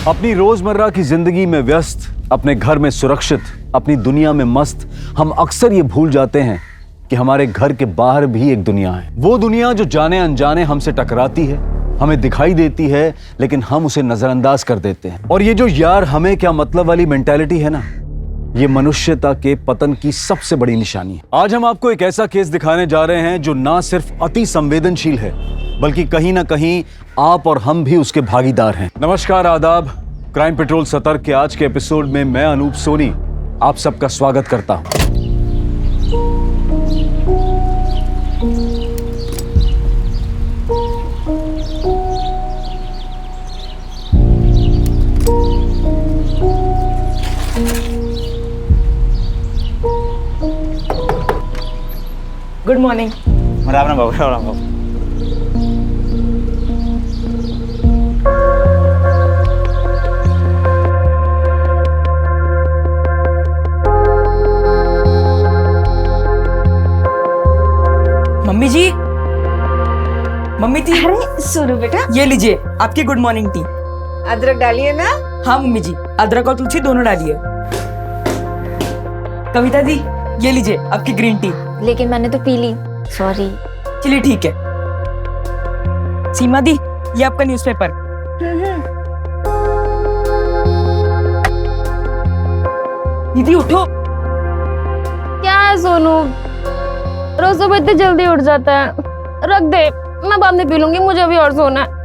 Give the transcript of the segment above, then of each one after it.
अपनी रोजमर्रा की जिंदगी में व्यस्त, अपने घर में सुरक्षित, अपनी दुनिया में मस्त, हम अक्सर ये भूल जाते हैं कि हमारे घर के बाहर भी एक दुनिया है। वो दुनिया जो जाने अनजाने हमसे टकराती है, हमें दिखाई देती है, लेकिन हम उसे नजरअंदाज कर देते हैं। और ये जो यार हमें क्या मतलब वाली मेंटालिटी है ना, ये मनुष्यता के पतन की सबसे बड़ी निशानी है। आज हम आपको एक ऐसा केस दिखाने जा रहे हैं जो ना सिर्फ अति संवेदनशील है, बल्कि कहीं ना कहीं आप और हम भी उसके भागीदार हैं। नमस्कार, आदाब। क्राइम पेट्रोल सतर्क के आज के एपिसोड में मैं अनूप सोनी आप सबका स्वागत करता हूं। Good morning. राम राम बाबू, राम राम बाबू। Mummy ji, mummy ji. अरे सोनू बेटा, ये लीजिए आपकी गुड मॉर्निंग टी। अदरक डालिए ना। हाँ मम्मी जी, अदरक और तुलसी दोनों डालिए। कविता दी, ये लीजिए आपकी ग्रीन टी। लेकिन मैंने तो पी ली, सॉरी। चलिए ठीक है। सीमा दी, ये आपका न्यूज़पेपर। दीदी उठो। क्या है सोनू, रोज सुबह इतनी जल्दी उठ जाता है। रख दे, मैं बाद में पी लूंगी, मुझे अभी और सोना है।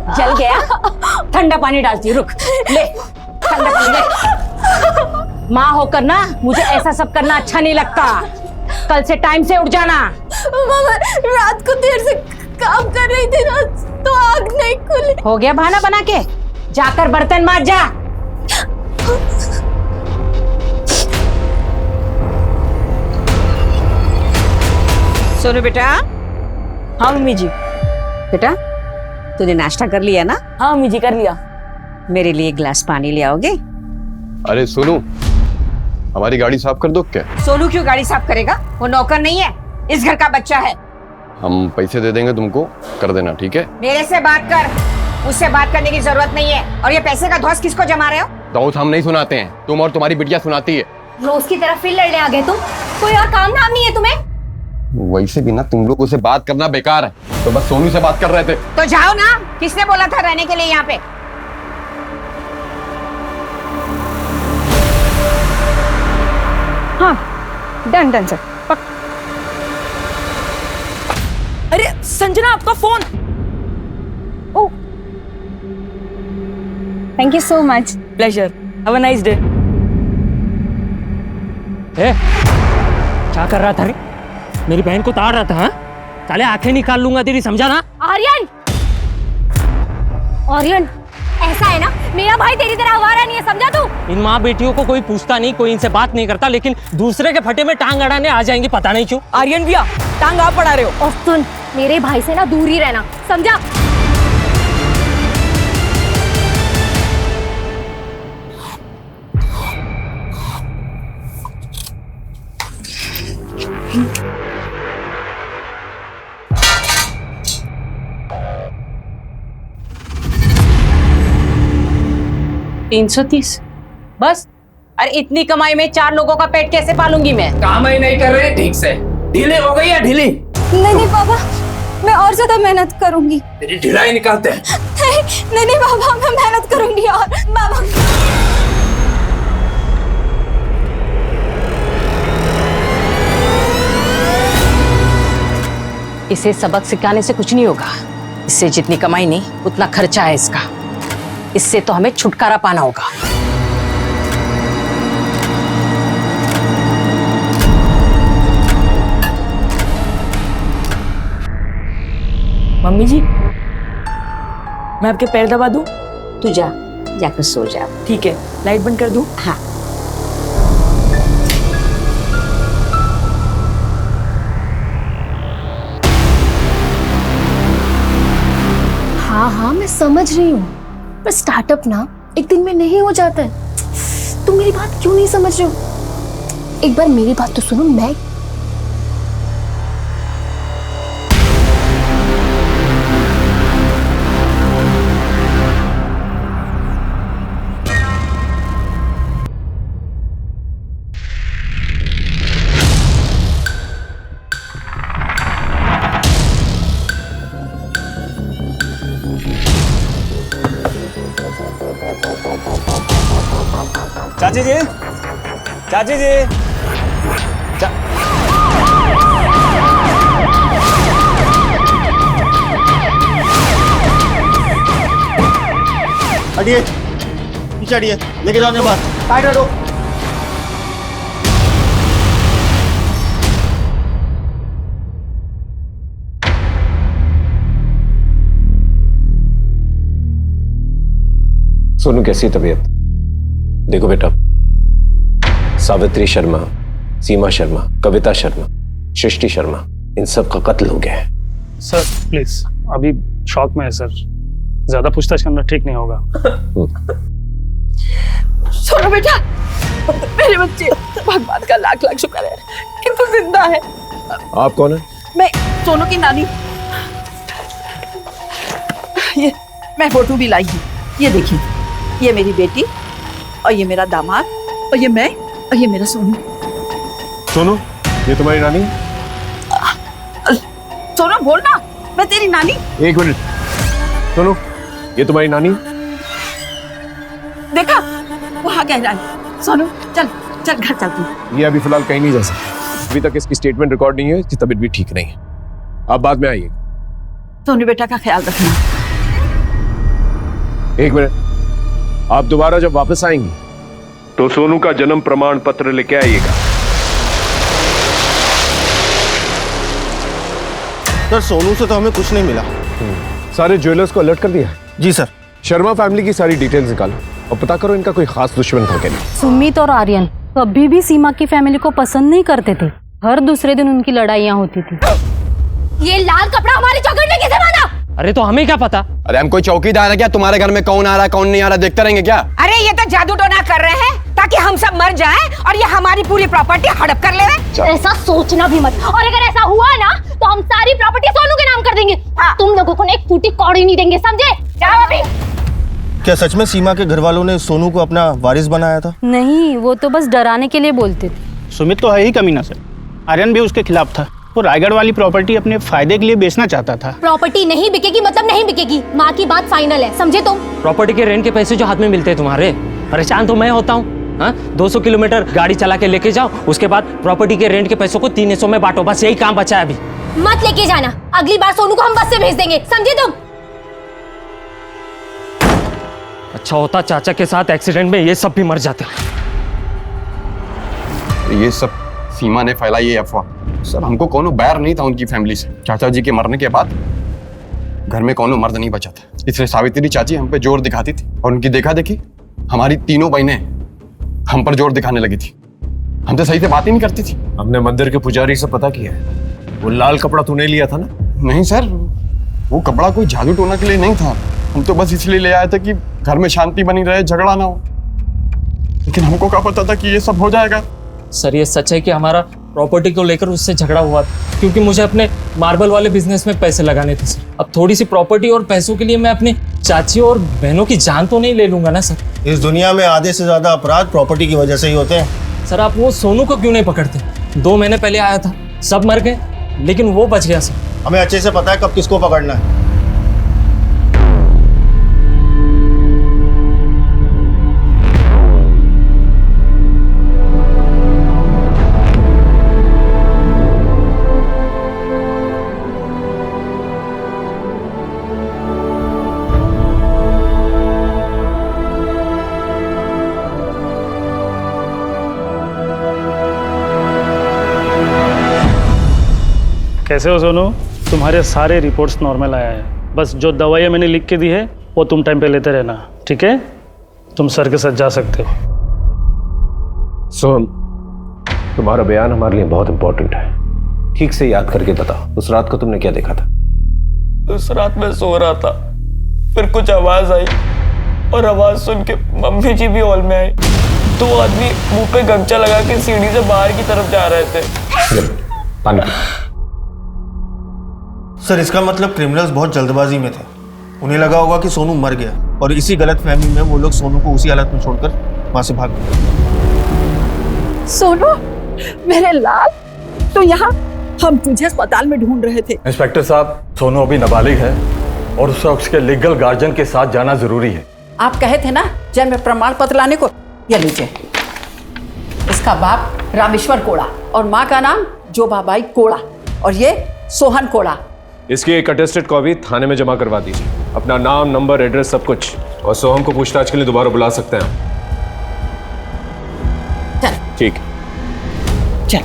जल गया? ठंडा पानी डालती हूँ, रुक। ले ठंडा पानी ले। माँ होकर ना मुझे ऐसा सब करना अच्छा नहीं लगता। कल से टाइम से उठ जाना। मामा, रात को देर से काम कर रही थी ना, तो आग नहीं खुली। हो गया बहाना बना के? जाकर बर्तन मांज जा। सोनू बेटा। हाँ मम्मी जी। बेटा तूने नाश्ता कर लिया ना? हाँ मम्मी जी, कर लिया। मेरे लिए एक गिलास पानी ले आओगे? अरे सोनू, हमारी गाड़ी साफ कर दो क्या? सोनू क्यों गाड़ी साफ करेगा? वो नौकर नहीं है, इस घर का बच्चा है। हम पैसे दे देंगे तुमको, कर देना, ठीक है? मेरे से बात कर, उससे बात करने की जरूरत नहीं है। और ये पैसे का धौंस किसको जमा रहे हो? धौंस हम नहीं सुनाते हैं, तुम और तुम्हारी बिटिया सुनाती है। रोज की तरह फिर लड़ने आ गए तुम। कोई और काम धाम नहीं है तुम्हें? वैसे भी ना तुम लोगों से बात करना बेकार है, तो बस सोनू से बात कर रहे थे। तो जाओ ना, किसने बोला था रहने के लिए यहाँ पे? हाँ डन डन सर। अरे संजना, आपका phone. Oh, thank you so much. Pleasure, have a nice day. क्या कर रहा था रे? मेरी बहन को ताड़ रहा था। हाँ? साले आंखें निकाल लूंगा तेरी, समझा ना? आर्यन, आर्यन, ऐसा है ना, मेरा भाई तेरी तरह आवारा नहीं है, समझा तू? इन माँ बेटियों को कोई पूछता नहीं, कोई इनसे बात नहीं करता, लेकिन दूसरे के फटे में टांग अड़ाने आ जाएंगे, पता नहीं क्यों। आर्यन भैया, टांग आप पड़ा रहे हो। और सुन, मेरे भाई से ना दूर ही रहना, समझा? $330 बस? अरे इतनी कमाई में 4 लोगों का पेट कैसे पालूंगी मैं? काम ही नहीं कर रहे ठीक से। ढीले हो गई या ढीली? नहीं पापा, मैं और ज्यादा मेहनत करूंगी। तेरी ढिलाई निकालते हैं। नहीं पापा, मैं मेहनत करूंगी और पापा। इसे सबक सिखाने से कुछ नहीं होगा। इससे जितनी कमाई नहीं, उतना खर्चा है इसका। इससे तो हमें छुटकारा पाना होगा। मम्मी जी, मैं आपके पैर दबा दूं? तू जाकर सो जा। ठीक है, लाइट बंद कर दूं? हाँ। हाँ हाँ मैं समझ रही हूँ, पर स्टार्टअप ना एक दिन में नहीं हो जाता है। तुम मेरी बात क्यों नहीं समझ रहे हो? एक बार मेरी बात तो सुनो। मैं चाची जी, चाची जी, हटिए, पीछे हटिए, लेके जाओ अपने पास। साइड हटो। सोनू कैसी तबीयत? देखो बेटा, सावित्री शर्मा, सीमा शर्मा, कविता शर्मा, सृष्टि शर्मा, इन सब का कत्ल हो गया है। सर प्लीज, अभी शॉक में है सर, ज्यादा पूछताछ करना ठीक नहीं होगा। सोनू बेटा, मेरे बच्चे, भगवान का लाख लाख शुक्र है कि तू जिंदा है। आप कौन है? मैं सोनू की नानी। ये मैं फोटो भी लाई हूँ, ये देखिए, ये मेरी बेटी और ये मेरा दामाद और ये मैं और ये मेरा सोनू। सोनू, ये तुम्हारी नानी? सोनू बोल ना, मैं तेरी नानी। एक मिनट, सोनू, ये तुम्हारी नानी? देखा, वहाँ कह रहा है। सोनू चल चल घर चल तू। ये अभी फिलहाल कहीं नहीं जा सकती, अभी तक इसकी स्टेटमेंट रिकॉर्ड नहीं है, इसकी तबीयत भी ठीक नहीं है। आप बाद में आइए। सोनू बेटा का ख्याल रखना। एक मिनट, आप दोबारा जब वापस आएंगी तो सोनू का जन्म प्रमाण पत्र लेके आइएगा। सर सोनू से तो हमें कुछ नहीं मिला। सारे ज्वेलर्स को अलर्ट कर दिया? जी सर। शर्मा फैमिली की सारी डिटेल्स निकालो और पता करो इनका कोई खास दुश्मन था क्या नहीं। सुमित और आर्यन कभी भी सीमा की फैमिली को पसंद नहीं करते थे, हर दूसरे दिन उनकी लड़ाइयाँ होती थी। ये लाल कपड़ा हमारी चौखट में किसे बांधा? अरे तो हमें क्या पता? अरे हम कोई चौकीदार है क्या? तुम्हारे घर में कौन आ रहा है कौन नहीं आ रहा देखते रहेंगे क्या? अरे ये तो जादू टोना कर रहे हैं ताकि हम सब मर जाएं और ये हमारी पूरी प्रॉपर्टी हड़प कर ले। ऐसा सोचना भी मत, और अगर ऐसा हुआ ना तो हम सारी प्रॉपर्टी सोनू के नाम कर देंगे। तुम लोगों को एक फूटी कौड़ी नहीं देंगे, समझे? जाओ अभी। क्या सच में सीमा के घर वालों ने सोनू को अपना वारिस बनाया था? नहीं, वो तो बस डराने के लिए बोलते थे। सुमित तो है ही कमीना सर, आर्यन भी उसके खिलाफ था। वो रायगढ़ वाली प्रॉपर्टी अपने फायदे के लिए बेचना चाहता था। प्रॉपर्टी नहीं बिकेगी मतलब नहीं बिकेगी, माँ की बात फाइनल है, समझे तुम? प्रॉपर्टी के रेंट के पैसे जो हाथ में मिलते हैं तुम्हारे, परेशान तो मैं होता हूँ। 200 किलोमीटर गाड़ी चला के लेके जाओ, उसके बाद प्रॉपर्टी के रेंट के पैसों को 3 हिस्सों में बांटो, बस यही काम बचा है अभी। मत लेके जाना, अगली बार सोनू को हम बस से भेज देंगे, समझे तुम? अच्छा होता चाचा के साथ एक्सीडेंट में ये सब भी मर जाते। ये सब सीमा ने फैलाई ये अफवाह। सर हमको कोनो बैर नहीं था उनकी फैमिली से। चाचा जी के मरने के बाद घर में कोनो मर्द नहीं बचा था, इसलिए सावित्री चाची हम पे जोर दिखाती थी और उनकी देखा देखी हमारी तीनों बहनें हम पर जोर दिखाने लगी थी। हम तो सही से बात ही नहीं करती थी। हमने मंदिर के पुजारी से पता किया है, वो लाल कपड़ा तूने लिया था ना? नहीं सर, वो कपड़ा कोई जादू टोना के लिए नहीं था, हम तो बस इसलिए ले आए थे कि घर में शांति बनी रहे, झगड़ा ना हो। लेकिन हमको क्या पता था कि ये सब हो जाएगा। सर ये सच है कि हमारा प्रॉपर्टी को लेकर उससे झगड़ा हुआ था, क्योंकि मुझे अपने मार्बल वाले बिजनेस में पैसे लगाने थे सर। अब थोड़ी सी प्रॉपर्टी और पैसों के लिए मैं अपनी चाची और बहनों की जान तो नहीं ले लूंगा ना सर। इस दुनिया में आधे से ज्यादा अपराध प्रॉपर्टी की वजह से ही होते हैं। सर आप वो सोनू को क्यों नहीं पकड़ते? 2 महीने पहले आया था, सब मर गए, लेकिन वो बच गया सर। हमें अच्छे से पता है कब किसको पकड़ना है। कैसे हो सोनू? तुम्हारे सारे रिपोर्ट्स नॉर्मल आया है, बस जो दवाइयाँ मैंने लिख के दी है वो तुम टाइम पे लेते रहना, ठीक है? तुम सर के साथ जा सकते हो। सोहम, तुम्हारा बयान हमारे लिए बहुत इंपॉर्टेंट है। ठीक से याद करके बताओ, उस रात को तुमने क्या देखा था? उस रात मैं सो रहा था, फिर कुछ आवाज आई और आवाज सुन के मम्मी जी भी हॉल में आई। 2 आदमी मुंह पे गमछा लगा के सीढ़ी से बाहर की तरफ जा रहे थे। पानी। सर इसका मतलब क्रिमिनल्स बहुत जल्दबाजी में थे। उन्हें लगा होगा कि सोनू मर गया और इसी गलत फहमी में वो लोग सोनू को उसी हालत में छोड़कर वहां से भाग गए। सोनू, मेरे लाल, तो यहाँ हम तुझे अस्पताल में ढूंढ रहे थे। इंस्पेक्टर साहब, सोनू अभी नाबालिग है और उसके लीगल गार्जियन के साथ जाना जरूरी है। आप कहे थे ना जन्म प्रमाण पत्र लाने को। ये लीजिए। इसका बाप रामेश्वर कोड़ा और माँ का नाम जोबाबाई कोड़ा और ये सोहन कोड़ा। इसकी एक अटेस्टेड कॉपी थाने में जमा करवा दीजिए। अपना नाम, नंबर, एड्रेस सब कुछ। और सोहम को पूछताछ के लिए दोबारा बुला सकते हैं। चल ठीक। चल।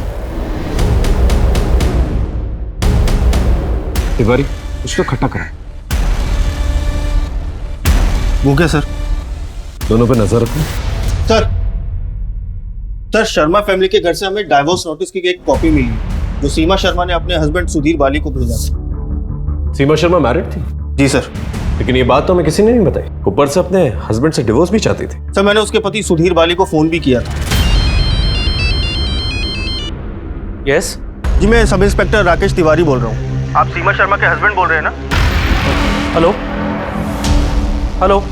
तिवारी, कुछ तो खट्टा करा। वो क्या सर? दोनों पे नजर रखो। सर शर्मा फैमिली के घर से हमें डाइवोर्स नोटिस की एक कॉपी मिली जो सीमा शर्मा ने अपने हस्बैंड सुधीर बाली को भेजा। सीमा शर्मा मैरिड थी? जी सर। लेकिन ये बात तो हमें किसी ने नहीं बताई। ऊपर से अपने हस्बैंड से डिवोर्स भी चाहती थी। सर मैंने उसके पति सुधीर बाली को फोन भी किया था। यस जी, मैं सब इंस्पेक्टर राकेश तिवारी बोल रहा हूँ। आप सीमा शर्मा के हस्बैंड बोल रहे हैं ना? Hello hello.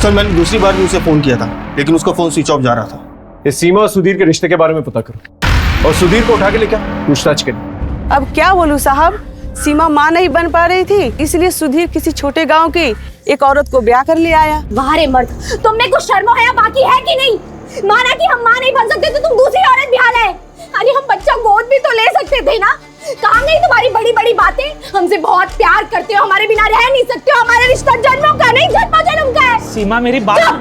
सर मैंने दूसरी बार भी उसे फोन किया था लेकिन उसका फोन स्विच ऑफ जा रहा था। इस सीमा और सुधीर के रिश्ते के बारे में पता करो और सुधीर को उठा के लेके पूछताछ करें। अब क्या बोलूं साहब, सीमा माँ नहीं बन पा रही थी इसलिए सुधीर किसी छोटे गांव की एक औरत को ब्याह कर ले आया। वाह रे मर्द, तुम में कुछ शर्म हया बाकी है कि नहीं? माना कि हम माँ नहीं बन सकते तो तुम दूसरी औरत ब्याह लाए। अरे हम बच्चा गोद भी तो ले सकते थे ना। काम नहीं तुम्हारी बड़ी बड़ी बातें। हमसे बहुत प्यार करते हो, हमारे बिना रह नहीं सकते हो। हमारा रिश्ता जन्मों का नहीं जन्मों जन्म का है। सीमा मेरी बात। चुप,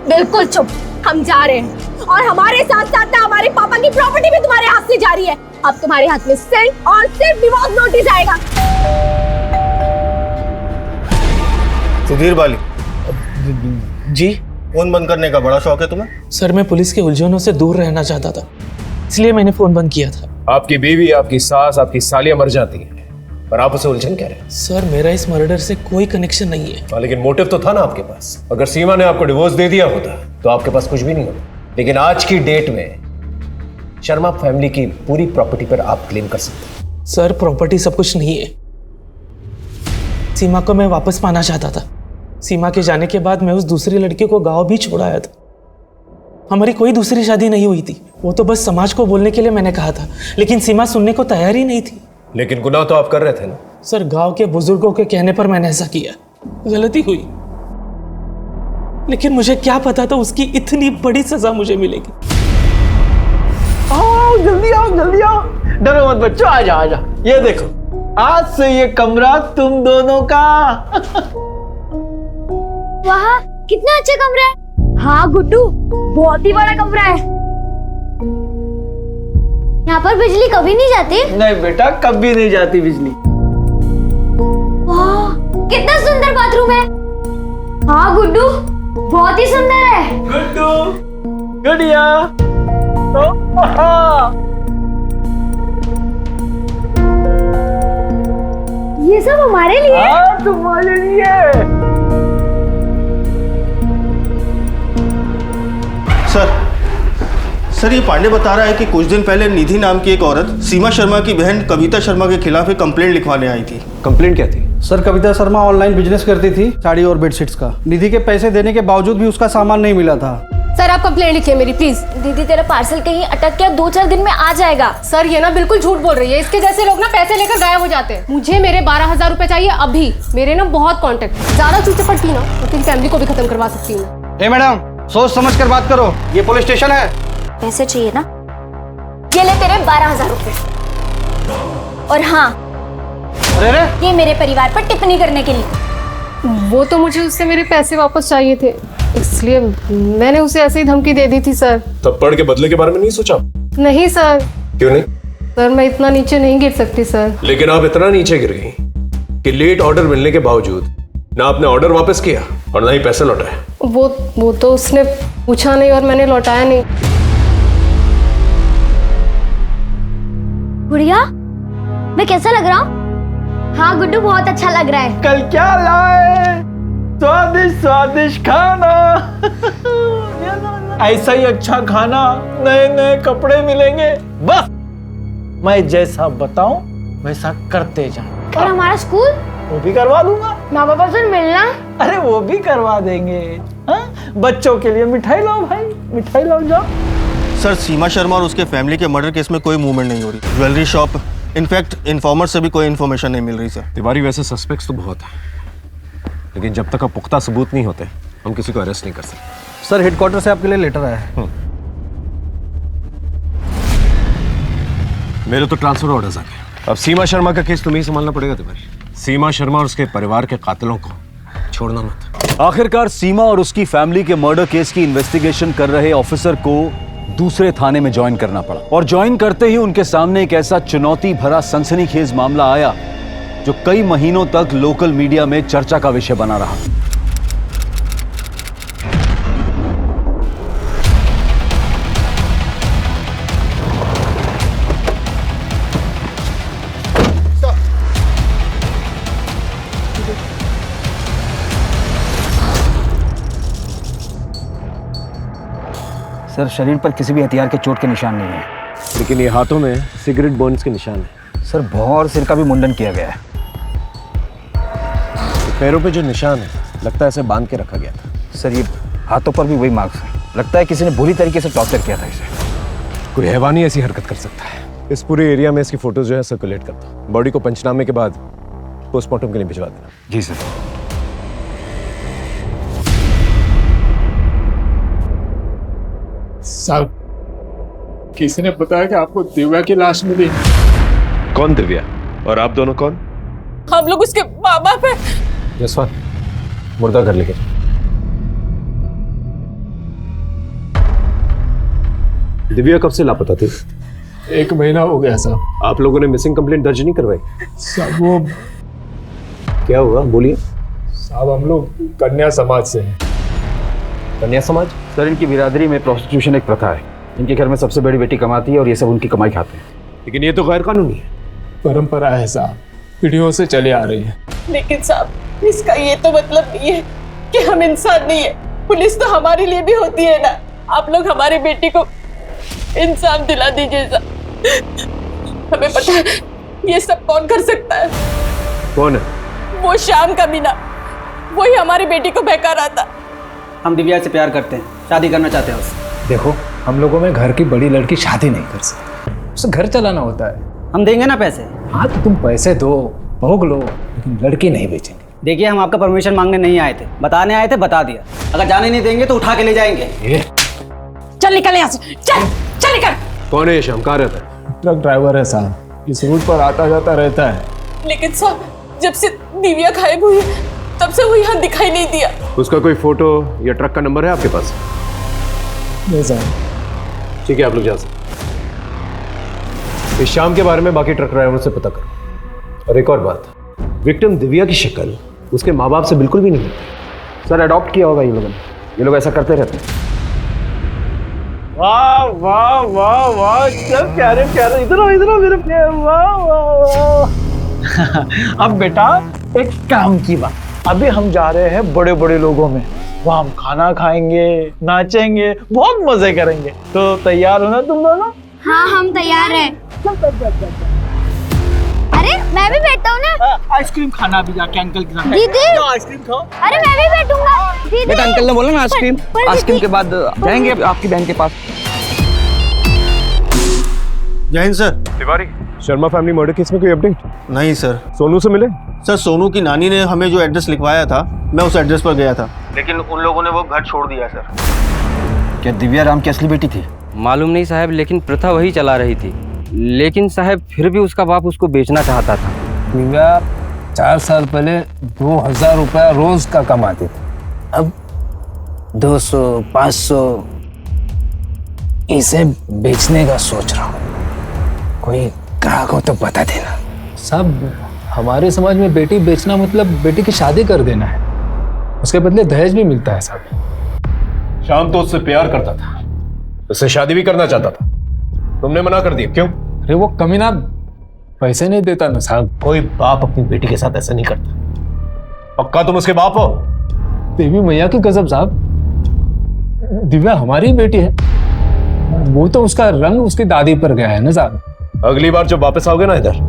बिल्कुल चुप। हम जा रहे हैं और हमारे साथ साथ ना हमारे पापा की प्रॉपर्टी भी तुम्हारे हाथ से जा रही है। अब तुम्हारे हाथ में सिर्फ और सिर्फ डिवोर्स नोटिस आएगा। सुधीर बाली जी फोन बंद करने का बड़ा शौक है तुम्हें? सर, मैं पुलिस के उलझनों से दूर रहना चाहता था, इसलिए मैंने फोन बंद किया था। आपकी बीवी, आपकी सास, आपकी सालियां मर जाती हैं और आप उसे उलझन कह रहे हैं। सर, मेरा इस मर्डर से कोई कनेक्शन नहीं है। लेकिन मोटिव तो था ना आपके पास। अगर सीमा ने आपको डिवोर्स दे दिया होता तो आपके पास कुछ भी नहीं होता। लेकिन आज की डेट में शर्मा फैमिली की पूरी प्रॉपर्टी पर आप क्लेम कर सकते हैं। सर, प्रॉपर्टी सब कुछ नहीं है। सीमा को मैं वापस पाना चाहता था। सीमा के जाने के बाद मैं उस दूसरी लड़की को गांव भी छोड़ आया था। हमारी कोई दूसरी शादी नहीं हुई थी। वो तो बस समाज को बोलने के लिए मैंने कहा था, लेकिन सीमा सुनने को तैयार ही नहीं थी। लेकिन गुनाह तो आप कर रहे थे ना। सर, गांव के बुजुर्गों के कहने पर मैंने ऐसा किया। गलती हुई, लेकिन मुझे क्या पता था उसकी इतनी बड़ी सजा मुझे मिलेगी। आओ जल्दी आओ, जल्दी आओ। डरो मत बच्चों, आ जा आ जा। ये देखो, आज से ये कमरा तुम दोनों का। वाह, कितना अच्छा कमरा है। हाँ गुड्डू, बहुत ही बड़ा कमरा है। यहाँ पर बिजली कभी नहीं जाती? नहीं बेटा, कभी नहीं जाती बिजली। वाह, कितना सुंदर बाथरूम है। हाँ गुड्डू, बहुत ही सुंदर है। गुड्डू, गुड़िया। ये सब हमारे लिए? हाँ, तुम्हारे लिए। सर ये पांडे बता रहा है कि कुछ दिन पहले निधि नाम की एक औरत सीमा शर्मा की बहन कविता शर्मा के खिलाफ एक कंप्लेंट लिखवाने आई थी। कंप्लेंट क्या थी? Sir, Kavita Sharma online business करती थी, साड़ी और बेडशीट्स का। निधि के पैसे देने के बावजूद भी उसका सामान नहीं मिला था। सर, आप कंप्लेंट लिखिए मेरी प्लीज। दीदी, तेरा पार्सल कहीं अटक गया, 2-4 दिन में आ जाएगा। सर, ये ना बिल्कुल झूठ बोल रही है। इसके जैसे लोग ना पैसे लेकर गायब हो जाते हैं। मुझे मेरे 12,000 रुपए चाहिए अभी। मेरे ना बहुत कॉन्टेक्ट। ज्यादा चूचे पड़ती ना तो तेरी फैमिली को भी खत्म करवा सकती हूँ। ए मैडम, सोच समझ कर बात करो, ये पुलिस स्टेशन है। पैसे चाहिए ना? ये ले तेरे 12,000 रुपए। और हाँ, अरे ये मेरे परिवार पर टिप्पणी करने के लिए। वो तो मुझे उससे मेरे पैसे वापस चाहिए थे, इसलिए मैंने उसे ऐसे ही धमकी दे दी थी सर। तब पढ़ के बदले के बारे में नहीं सोचा? नहीं सर। क्यों नहीं? सर, मैं इतना नीचे नहीं गिर सकती सर। लेकिन आप इतना नीचे गिर गई कि लेट ऑर्डर मिलने के बावजूद ना आपने ऑर्डर वापस किया और ना ही पैसे लौटाए। वो तो उसने पूछा नहीं और मैंने लौटाया नहीं। गुड़िया, मैं कैसा लग रहा हूँ? हाँ गुड्डू, बहुत अच्छा लग रहा है। कल क्या लाए? स्वादिष्ट स्वादिष्ट खाना। ऐसा ही अच्छा खाना, नए नए कपड़े मिलेंगे। बस मैं जैसा बताऊं वैसा करते जाओ। और हमारा स्कूल? वो भी करवा दूंगा। माँ पापा से मिलना? अरे वो भी करवा देंगे। हाँ? बच्चों के लिए मिठाई लाओ भाई, मिठाई लाओ जाओ। सर, सीमा शर्मा और उसके फैमिली के मर्डर केस में कोई मूवमेंट नहीं हो रही। ज्वेलरी शॉप, इनफैक्ट इन्फॉर्मर से भी कोई इन्फॉर्मेशन नहीं मिल रही सर। तिवारी, वैसे सस्पेक्ट्स तो बहुत हैं, लेकिन जब तक पुख्ता सबूत नहीं होते हम किसी को अरेस्ट नहीं कर सकते। सर, हेडक्वार्टर से आपके लिए लेटर आया है। मेरे तो ट्रांसफर ऑर्डर्स आ गए। अब सीमा शर्मा का केस तुम्हें ही संभालना पड़ेगा तिवारी। सीमा शर्मा और उसके परिवार के कातिलों को छोड़ना मत। आखिरकार सीमा और उसकी फैमिली के मर्डर केस की इन्वेस्टिगेशन कर रहे ऑफिसर को दूसरे थाने में ज्वाइन करना पड़ा, और ज्वाइन करते ही उनके सामने एक ऐसा चुनौती भरा सनसनीखेज मामला आया जो कई महीनों तक लोकल मीडिया में चर्चा का विषय बना रहा। सर, शरीर पर किसी भी हथियार के चोट के निशान नहीं है, लेकिन ये हाथों में सिगरेट बर्न्स के निशान है। सर। भौं और सिर का भी मुंडन किया गया है। पैरों पे जो निशान है लगता है ऐसे बांध के रखा गया था। सर, ये हाथों पर भी वही मार्क्स हैं। लगता है किसी ने बुरी तरीके से टॉर्चर किया था इसे। कोई हैवान ही ऐसी हरकत कर सकता है। इस पूरे एरिया में इसकी फोटोज जो है सर्कुलेट करता। बॉडी को पंचनामे के बाद पोस्टमार्टम के लिए भिजवा देना। जी सर। साहब, किसी ने बताया कि आपको दिव्या की लाश मिली। कौन दिव्या और आप दोनों कौन? हम लोग उसके माँ बाप हैं। जसवान, मुर्दा घर लेके दिव्या कब से लापता थी? 1 महीना हो गया साहब। आप लोगों ने मिसिंग कंप्लेंट दर्ज नहीं करवाई? साहब वो क्या हुआ, बोलिए। साहब, हम लोग कन्या समाज से हैं। कन्या समाज? सर, इनकी बिरादरी में प्रोस्टिट्यूशन एक प्रथा है। इनके घर में सबसे बड़ी बेटी कमाती है और ये सब उनकी कमाई खाते हैं। लेकिन ये तो गैर कानूनी है। परंपरा है साहब, पीढ़ियों से चले आ रही है। लेकिन साहब, इसका ये तो मतलब नहीं है कि हम इंसान नहीं है। पुलिस तो हमारे लिए भी होती है ना। आप लोग हमारी बेटी को इंसाफ दिला दीजिए साहब। हमें पता है ये सब कौन कर सकता है। कौन है? वो शाम का मीना, वही हमारी बेटी को बहका रहा था। हम दिव्या से प्यार करते हैं, शादी करना चाहते हैं उससे। देखो, हम लोगों में घर की बड़ी लड़की शादी नहीं कर सकती, उसे घर चलाना होता है। हम देंगे ना पैसे। हाँ तो तुम पैसे दो, भोग लो, लेकिन लड़की नहीं बेचेंगे। देखिए, हम आपका परमिशन मांगने नहीं आए थे, बताने आए थे, बता दिया। अगर जाने नहीं देंगे तो उठा के ले जाएंगे। चल निकल यहाँ से, चल चल निकल। कौन है ये शाम? कहाँ रहता है? ट्रक ड्राइवर है साहब, इस रूट पर आता जाता रहता है। लेकिन साहब, जब से दिव्या गायब हुई है तब से वो यहाँ दिखाई नहीं दिया। उसका कोई फोटो या ट्रक का नंबर है आपके पास? नहीं साहब। ठीक है, आप लोग जा सकते। इस शाम के बारे में बाकी ट्रक ड्राइवर से पता करो। और एक और बात, विक्टिम दिव्या की शक्ल उसके माँ बाप से बिल्कुल भी नहीं मिलती। सर, अडॉप्ट किया होगा इन लोगों ने। ये लोग ऐसा करते रहते हैं। वाह वाह वाह वाह, क्या प्यारे प्यारे। इधर आओ, इधर आओ मेरे प्यारे। वाह वाह वाह। अब बेटा एक काम की बात, अभी हम जा रहे हैं बड़े बड़े लोगों में। वहाँ हम खाना खाएंगे, नाचेंगे, बहुत मजे करेंगे। तो तैयार हो ना तुम दोनों? हाँ, हम तैयार हैं। अरे मैं भी बैठता हूँ ना। आइसक्रीम खाना भी जाके अंकल के साथ। दीदी, आइसक्रीम खाओ। अरे मैं भी बैठूंगा। दीदी, बेटा, अंकल ने बोला ना आइसक्रीम। आइसक्रीम के बाद जाएंगे आपकी बहन के पास। जय Hind sir. Tiwari, Sharma family murder case में कोई अपडेट? नहीं सर। सोनू से मिले? सर, सोनू की नानी ने हमें जो एड्रेस लिखवाया था, मैं उस एड्रेस पर गया था, लेकिन उन लोगों ने वो घर छोड़ दिया सर। क्या दिव्या राम की असली बेटी थी? मालूम नहीं साहब, लेकिन प्रथा वही चला रही थी। लेकिन साहब, फिर भी उसका बाप उसको बेचना चाहता था। दिव्या 4 साल पहले 2000 रुपया रोज का कमाती थी। अब 200, 500 इसे बेचने का सोच रहा हूँ। कोई ग्राहक हो तो बता देना। साहब, हमारे समाज में बेटी बेचना मतलब बेटी की शादी कर देना है। उसके बदले दहेज भी मिलता है साहब। शाम तो उससे प्यार करता था, उससे शादी भी करना चाहता था। तुमने मना कर दिया, क्यों? अरे वो कमीना पैसे नहीं देता ना साहब। कोई बाप अपनी बेटी के साथ ऐसा नहीं करता। पक्का तुम उसके बाप हो? देवी मैया की कसम साहब, दिव्या हमारी बेटी है। वो तो उसका रंग उसकी दादी पर गया है ना साहब। अगली बार जब वापस आओगे ना इधर,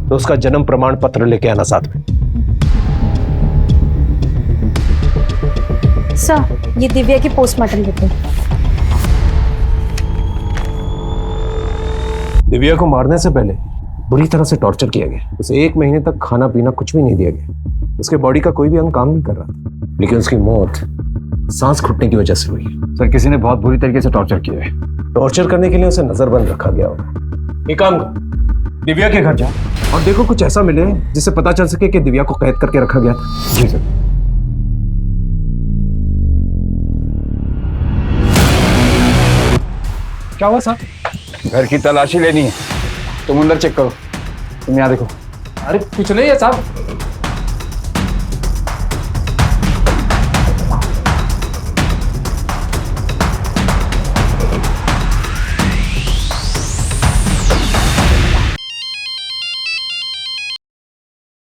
तो उसका जन्म प्रमाण पत्र लेके आना साथ में। सर, ये दिव्या की पोस्टमार्टम रिपोर्ट। दिव्या को मारने से पहले बुरी तरह से टॉर्चर किया गया। उसे 1 महीने तक खाना पीना कुछ भी नहीं दिया गया। उसके बॉडी का कोई भी अंग काम नहीं कर रहा था, लेकिन उसकी मौत सांस घुटने की वजह से हुई। सर, किसी ने बहुत बुरी तरीके से टॉर्चर किया है। टॉर्चर करने के लिए उसे नजरबंद रखा गया होगा। एक काम कर, दिव्या के घर जाओ और देखो कुछ ऐसा मिले जिससे पता चल सके कि दिव्या को कैद करके रखा गया था। जी सर। क्या हुआ साहब? घर की तलाशी लेनी है, तुम अंदर चेक करो। तुम यहाँ देखो। अरे कुछ नहीं है साहब।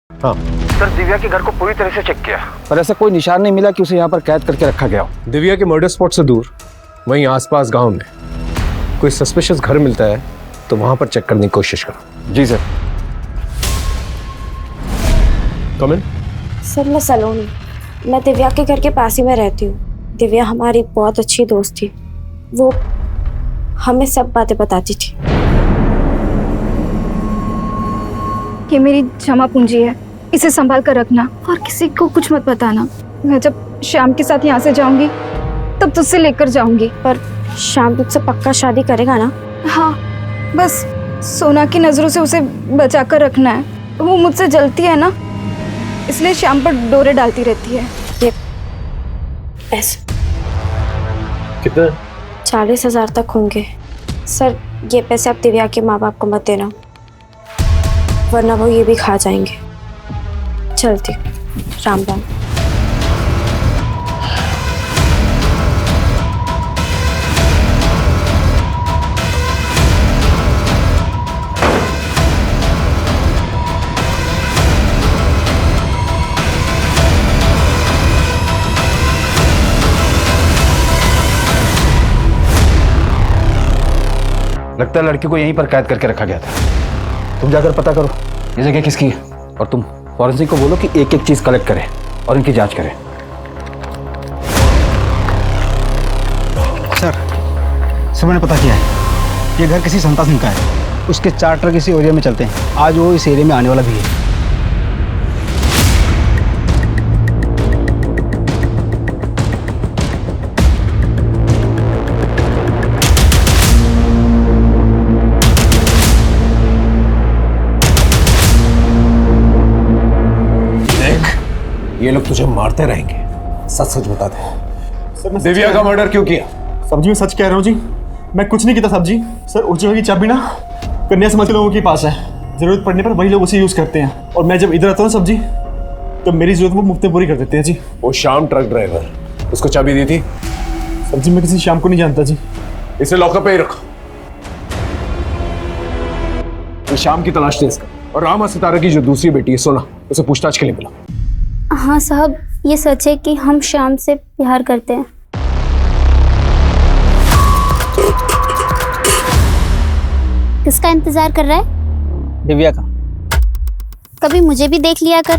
हाँ सर, दिव्या के घर को पूरी तरह से चेक किया, पर ऐसा कोई निशान नहीं मिला कि उसे यहाँ पर कैद करके रखा गया हो। दिव्या के मर्डर स्पॉट से दूर वहीं आसपास गांव में कोई सस्पिशियस घर मिलता है तो वहां पर चेक करने की कोशिश करो। जी सर। कम इन। सर, मैं सलोनी, मैं दिव्या के घर के पास ही में रहती हूँ। दिव्या हमारी बहुत अच्छी दोस्त थी। वो हमें सब बातें बताती थी। ये मेरी जमा पूंजी है, इसे संभाल कर रखना और किसी को कुछ मत बताना। मैं जब श्याम के साथ यहाँ से जाऊंगी तब तुझसे लेकर जाऊंगी। पर श्याम तुझसे पक्का शादी करेगा ना? हाँ, बस सोना की नजरों से उसे बचा कर रखना है। वो मुझसे जलती है ना, इसलिए श्याम पर डोरे डालती रहती है। ये पैसे कितने? 40,000 तक होंगे। सर, ये पैसे आप दिव्या के माँ बाप को मत देना, वरना वो ये भी खा जाएंगे। चलती, राम राम। लगता है लड़की को यहीं पर कैद करके रखा गया था। तुम जाकर पता करो ये जगह किसकी है, और तुम फॉरेंसिक को बोलो कि एक एक चीज कलेक्ट करे और इनकी जांच करे। सर, मैंने पता किया है, ये घर किसी संता सिंह का है। उसके 4 ट्रक इसी एरिया में चलते हैं। आज वो इस एरिया में आने वाला भी है। ये लोग तुझे मारते रहेंगे, सच सच बता दे। दिव्या का मर्डर क्यों किया? सब्जी में सच कह रहा हूँ जी, मैं कुछ नहीं किया सब्जी। सर, उस जगह की चाबी ना कन्याकुमारी लोगों के पास है। जरूरत पड़ने पर वही लोग उसे यूज करते हैं, और मैं जब इधर आता हूँ सब्जी, तो मेरी जरूरत वो मुफ्त में पूरी कर देते हैं जी। वो श्याम ट्रक ड्राइवर, उसको चाबी दी थी? सब्जी मैं किसी श्याम को नहीं जानता जी। इसे लॉकअप पे ही रखो। तो श्याम की तलाश दे इसका, और रामा सितारा की जो दूसरी बेटी है सोना, उसे पूछताछ के लिए मिला। हाँ साहब, ये सच है कि हम श्याम से प्यार करते हैं। किसका इंतजार कर रहा है? दिव्या का। कभी मुझे भी देख लिया कर,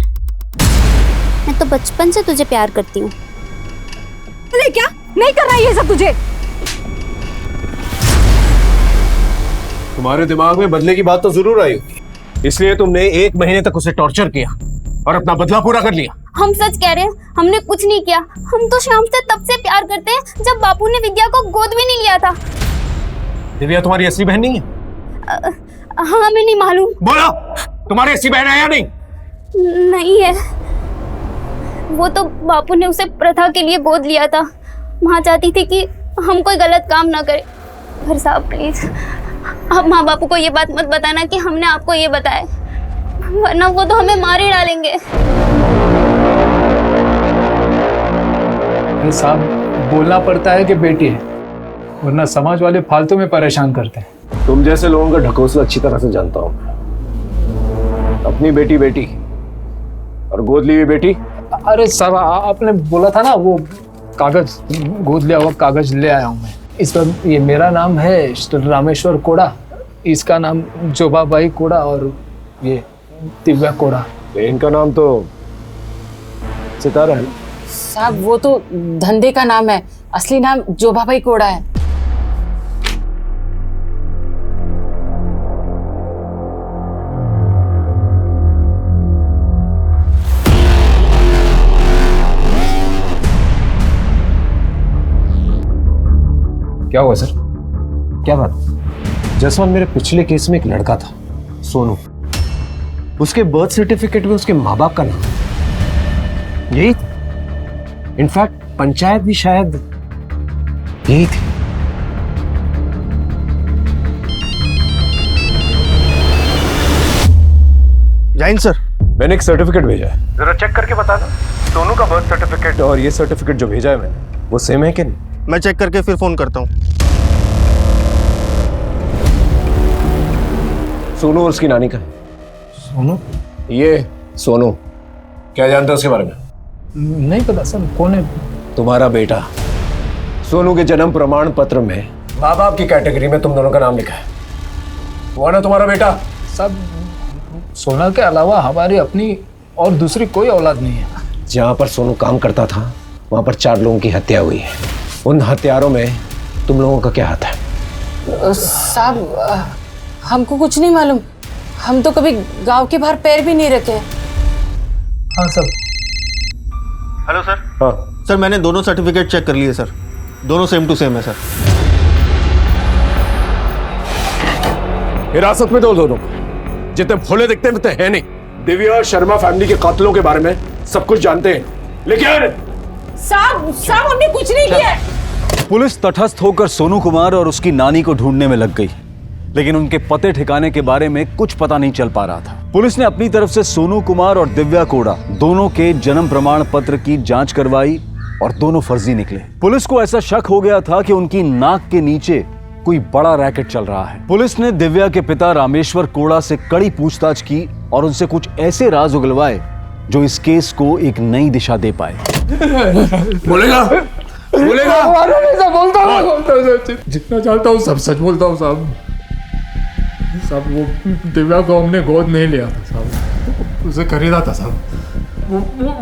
मैं तो बचपन से तुझे प्यार करती हूँ। अरे क्या नहीं कर रहा है ये सब तुझे? तुम्हारे दिमाग में बदले की बात तो जरूर आई होगी, इसलिए तुमने 1 महीने तक उसे टॉर्चर किया और अपना बदला पूरा कर लिया। हम सच कह रहे हैं, हमने कुछ नहीं किया। हम तो श्याम से तब से प्यार करते हैं जब बापू ने विद्या को गोद भी नहीं लिया था। दिव्या तुम्हारी असली बहन नहीं है? हाँ, हमें नहीं मालूम। बोलो, तुम्हारी असली बहन है या नहीं? नहीं है, वो तो बापू ने उसे प्रथा के लिए गोद लिया था। माँ चाहती थी कि हम कोई गलत काम ना करें। पर साहब प्लीज, आप माँ बापू को ये बात मत बताना कि हमने आपको ये बताया, वरना वो तो हमें मार ही डालेंगे। साहब, बोलना पड़ता है कि बेटी है, वरना समाज वाले फालतू में परेशान करते हैं। तुम जैसे लोगों का ढकोसला अच्छी तरह से जानता हूँ। अपनी बेटी बेटी और गोद ली हुई बेटी। अरे साहब आपने बोला था ना वो कागज, गोद लिया हुआ कागज ले आया हूँ मैं। इस पर ये मेरा नाम है रामेश्वर कोड़ा, इसका नाम जोबाबाई कोड़ा और ये दिव्या कोड़ा। इनका नाम तो सितारा है। साहब वो तो धंधे का नाम है, असली नाम जोबाबाई कोड़ा है। क्या हुआ सर? क्या बात? जसवंत, मेरे पिछले केस में एक लड़का था सोनू, उसके बर्थ सर्टिफिकेट में उसके माँ बाप का नाम यही, इनफैक्ट पंचायत भी शायद यही थी। जैन सर, मैंने एक सर्टिफिकेट भेजा है, जरा चेक करके बता दो। सोनू का बर्थ सर्टिफिकेट और ये सर्टिफिकेट जो भेजा है मैंने, वो सेम है कि नहीं? मैं चेक करके फिर फोन करता हूँ। सोनू और उसकी नानी का है। सोनू? ये सोनू, क्या जानते हो उसके बारे में? नहीं पता सर, कौन है? तुम्हारा बेटा। सोनू के जन्म प्रमाण पत्र में माँ बाप की कैटेगरी में तुम दोनों का नाम लिखा है। वो ना तुम्हारा बेटा? सब सोना के अलावा हमारी अपनी और दूसरी कोई औलाद नहीं है। जहाँ पर सोनू काम करता था वहाँ पर 4 लोगों की हत्या हुई है। उन हत्यारों में तुम लोगों का क्या हाथ है? साहब हमको कुछ नहीं मालूम, हम तो कभी गांव के बाहर पैर भी नहीं रखे। हाँ सर। Hello sir. हाँ सर, मैंने दोनों सर्टिफिकेट चेक कर लिए सर, दोनों सेम टू सेम है सर। हिरासत में दो दोनों, जितने भोले दिखते हैं उतने हैं नहीं। दिव्या और शर्मा फैमिली के कातलों के बारे में सब कुछ जानते हैं, लेकिन साहब हमने कुछ नहीं किया। पुलिस तटस्थ होकर सोनू कुमार और उसकी नानी को ढूंढने में लग गई, लेकिन उनके पते ठिकाने के बारे में कुछ पता नहीं चल पा रहा था। पुलिस ने अपनी तरफ से सोनू कुमार और दिव्या कोड़ा दोनों के जन्म प्रमाण पत्र की जांच करवाई और दोनों फर्जी निकले। पुलिस को ऐसा शक हो गया था कि उनकी नाक के नीचे कोई बड़ा रैकेट चल रहा है। पुलिस ने दिव्या के पिता रामेश्वर कोड़ा से कड़ी पूछताछ की और उनसे कुछ ऐसे राज उगलवाए जो इस केस को एक नई दिशा दे पाए। बोलेगा बोलता हूँ, जितना चाहता हूँ सब सच बोलता हूँ साहब। साहब वो दिव्या को हमने गोद नहीं लिया था साहब, उसे खरीदा था साहब।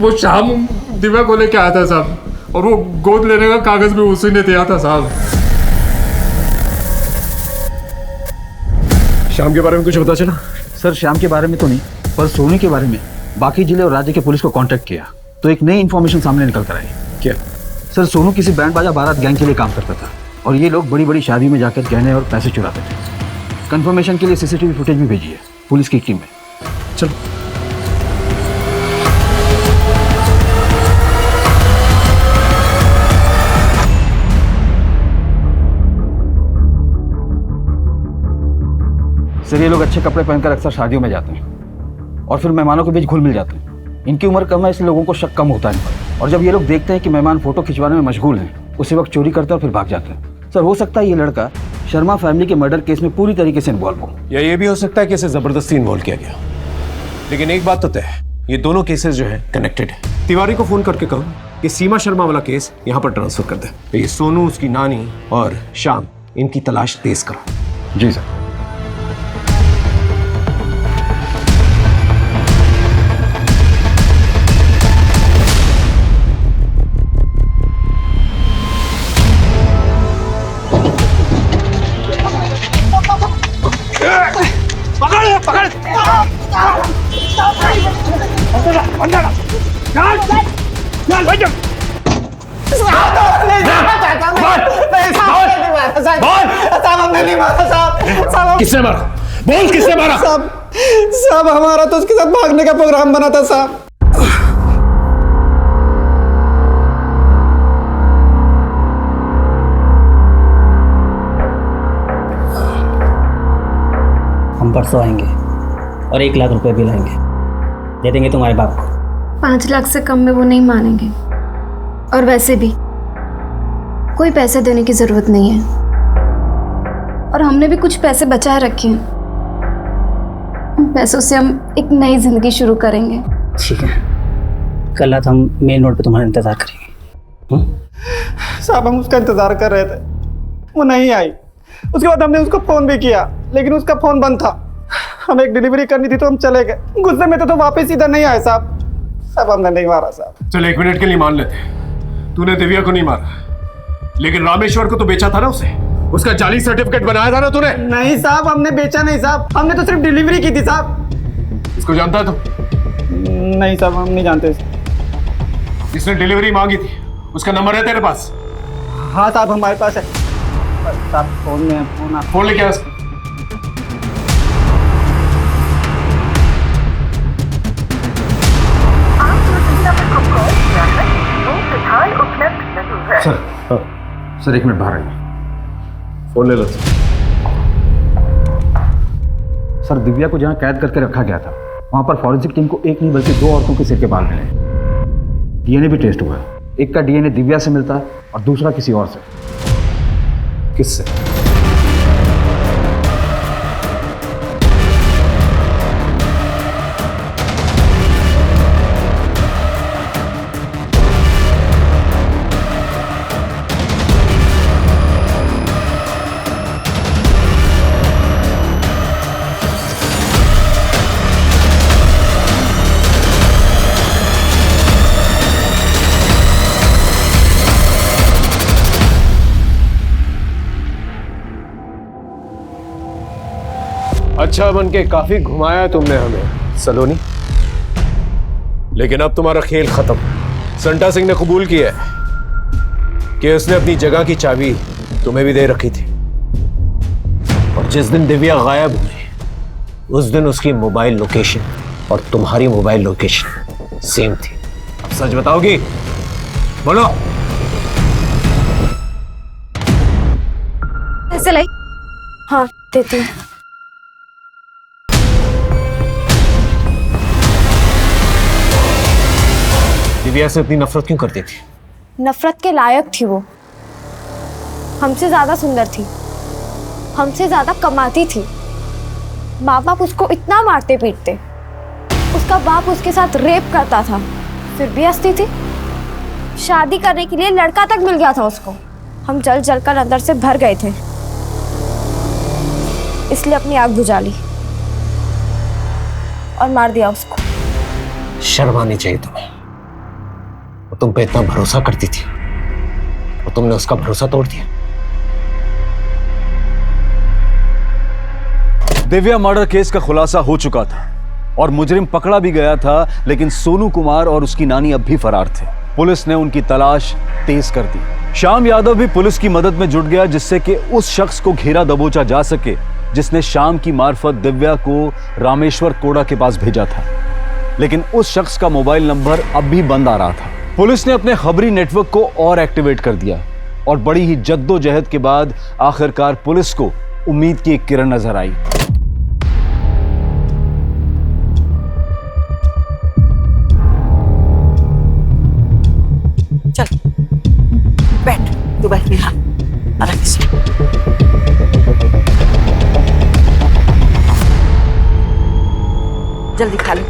वो शाम दिव्या को लेके आया था साहब, और वो गोद लेने का कागज भी उसी ने दिया था साहब। शाम के बारे में कुछ पता चला? सर श्याम के बारे में तो नहीं, पर सोनू के बारे में बाकी जिले और राज्य के पुलिस को कांटेक्ट किया तो एक नई इन्फॉर्मेशन सामने निकल कर आई। क्या? सर सोनू किसी बैंड बाजा बारात गैंग के लिए काम करता था और ये लोग बड़ी बड़ी शादी में जाकर गहने और पैसे चुराते थे। कंफर्मेशन के लिए सीसीटीवी फुटेज भी भेजी है पुलिस की टीम में। चलो। सर ये लोग अच्छे कपड़े पहनकर अक्सर शादियों में जाते हैं और फिर मेहमानों के बीच घुल मिल जाते हैं। इनकी उम्र कम है इसलिए लोगों को शक कम होता है इन पर, और जब ये लोग देखते हैं कि मेहमान फोटो खिंचवाने में मशगूल हैं उसी वक्त चोरी करते हैं और फिर भाग जाते हैं। सर हो सकता है ये लड़का शर्मा फैमिली के मर्डर केस में पूरी तरीके से इन्वॉल्व हो, या ये भी हो सकता है कि इसे जबरदस्ती इन्वॉल्व किया गया। लेकिन एक बात तो तय है, ये दोनों केसेस जो है कनेक्टेड है। तिवारी को फोन करके कहो कि सीमा शर्मा वाला केस यहाँ पर ट्रांसफर कर दे। तो ये सोनू, उसकी नानी और शाम, इनकी तलाश तेज करो। जी सर। किसने मारा? बोल किसने मारा? साहब हमारा तो उसके साथ भागने का प्रोग्राम बना था साहब। हम परसों आएंगे और 1 लाख रुपए भी लाएंगे, दे देंगे तुम्हारे बाप को। 5 लाख से कम में वो नहीं मानेंगे, और वैसे भी कोई पैसे देने की जरूरत नहीं है, और हमने भी कुछ पैसे बचाए रखे हैं। उन पैसों से हम एक नई जिंदगी शुरू करेंगे। ठीक है, कल रात हम मेन रोड पे तुम्हारा इंतजार करेंगे। साहब हम उसका इंतजार कर रहे थे, वो नहीं आई। उसके बाद हमने उसको फोन भी किया लेकिन उसका फोन बंद था। हमें एक डिलीवरी करनी थी तो हम चले गए। गुस्से में तो वापस इधर नहीं आए साहब। साहब हमने नहीं मारा साहब। चल 1 मिनट के लिए मान लेते, तूने दिव्या को नहीं मारा, लेकिन रामेश्वर को तो बेचा था ना उसे। उसका जाली सर्टिफिकेट बनाया था ना तूने। नहीं साहब, हमने बेचा नहीं साहब, हमने तो सिर्फ डिलीवरी की थी साहब। इसको जानता है तू? नहीं साहब, हम नहीं जानते। इसने डिलीवरी मांगी थी, उसका नंबर है तेरे पास? हाँ साहब हमारे पास है। साहब फोन में फोन लेके आ उसका। सर 1 मिनट बाहर आइए। फोन ले लो सर। दिव्या को जहाँ कैद करके रखा गया था वहाँ पर फॉरेंसिक टीम को एक नहीं बल्कि 2 औरतों के सिर के बाल मिले। डीएनए भी टेस्ट हुआ है। एक का डीएनए दिव्या से मिलता है और दूसरा किसी और से। किससे? अच्छा बन के काफी घुमाया तुमने हमें सलोनी, लेकिन अब तुम्हारा खेल खत्म। संटा सिंह ने कबूल किया है कि उसने अपनी जगह की चाबी तुम्हें भी दे रखी थी, और जिस दिन दिव्या गायब हुई उस दिन उसकी मोबाइल लोकेशन और तुम्हारी मोबाइल लोकेशन सेम थी। अब सच बताओगी? बोलो। पैसे लाई? हाँ देती हूँ। दिव्या से इतनी नफरत क्यों करती थी? नफरत के लायक थी वो। हमसे ज्यादा सुंदर थी, हमसे ज्यादा कमाती थी। माँ बाप उसको इतना मारते पीटते, उसका बाप उसके साथ रेप करता था, फिर भी हंसती थी। शादी करने के लिए लड़का तक मिल गया था उसको। हम जल जल कर अंदर से भर गए थे, इसलिए अपनी आग बुझा ली और मार दिया उसको। शर्म आनी चाहिए तुम्हें। वो तुम पे इतना भरोसा करती थी और तुमने उसका भरोसा तोड़ दिया। दिव्या मर्डर केस का खुलासा हो चुका था और मुजरिम पकड़ा भी गया था, लेकिन सोनू कुमार और उसकी नानी अब भी फरार थे। पुलिस ने उनकी तलाश तेज कर दी। श्याम यादव भी पुलिस की मदद में जुट गया, जिससे कि उस शख्स को घेरा दबोचा जा सके जिसने श्याम की मार्फत दिव्या को रामेश्वर कोड़ा के पास भेजा था। लेकिन उस शख्स का मोबाइल नंबर अब भी बंद आ रहा था। पुलिस ने अपने खबरी नेटवर्क को और एक्टिवेट कर दिया और बड़ी ही जद्दोजहद के बाद आखिरकार पुलिस को उम्मीद की एक किरण नजर आई। चल बैठ, तू बैठ मेरा आराम से। जल्दी खा लो।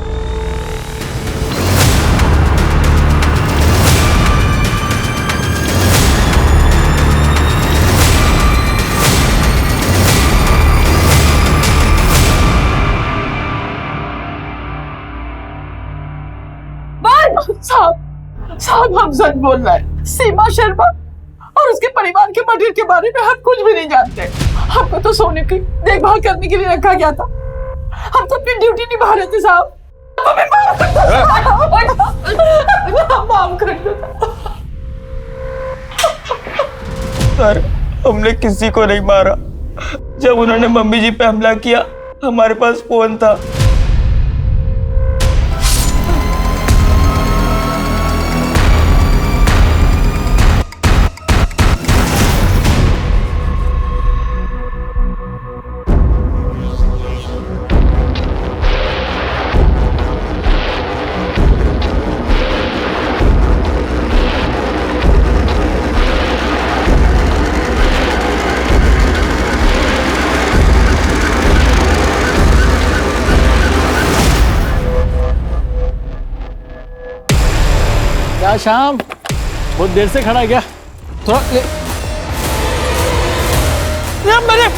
साहब हम सच बोल रहे हैं। सीमा शर्मा और उसके परिवार के मर्डर के बारे में हम कुछ भी नहीं जानते। हमको तो सोने की देखभाल करने के लिए रखा गया था। हम तो अपनी ड्यूटी निभा रहे थे साहब। हमें माफ कर दो। सर हमने किसी को नहीं मारा। जब उन्होंने मम्मी जी पे हमला किया हमारे पास फोन था। क्या शाम, बहुत देर से खड़ा है क्या? थोड़ा ले मेरे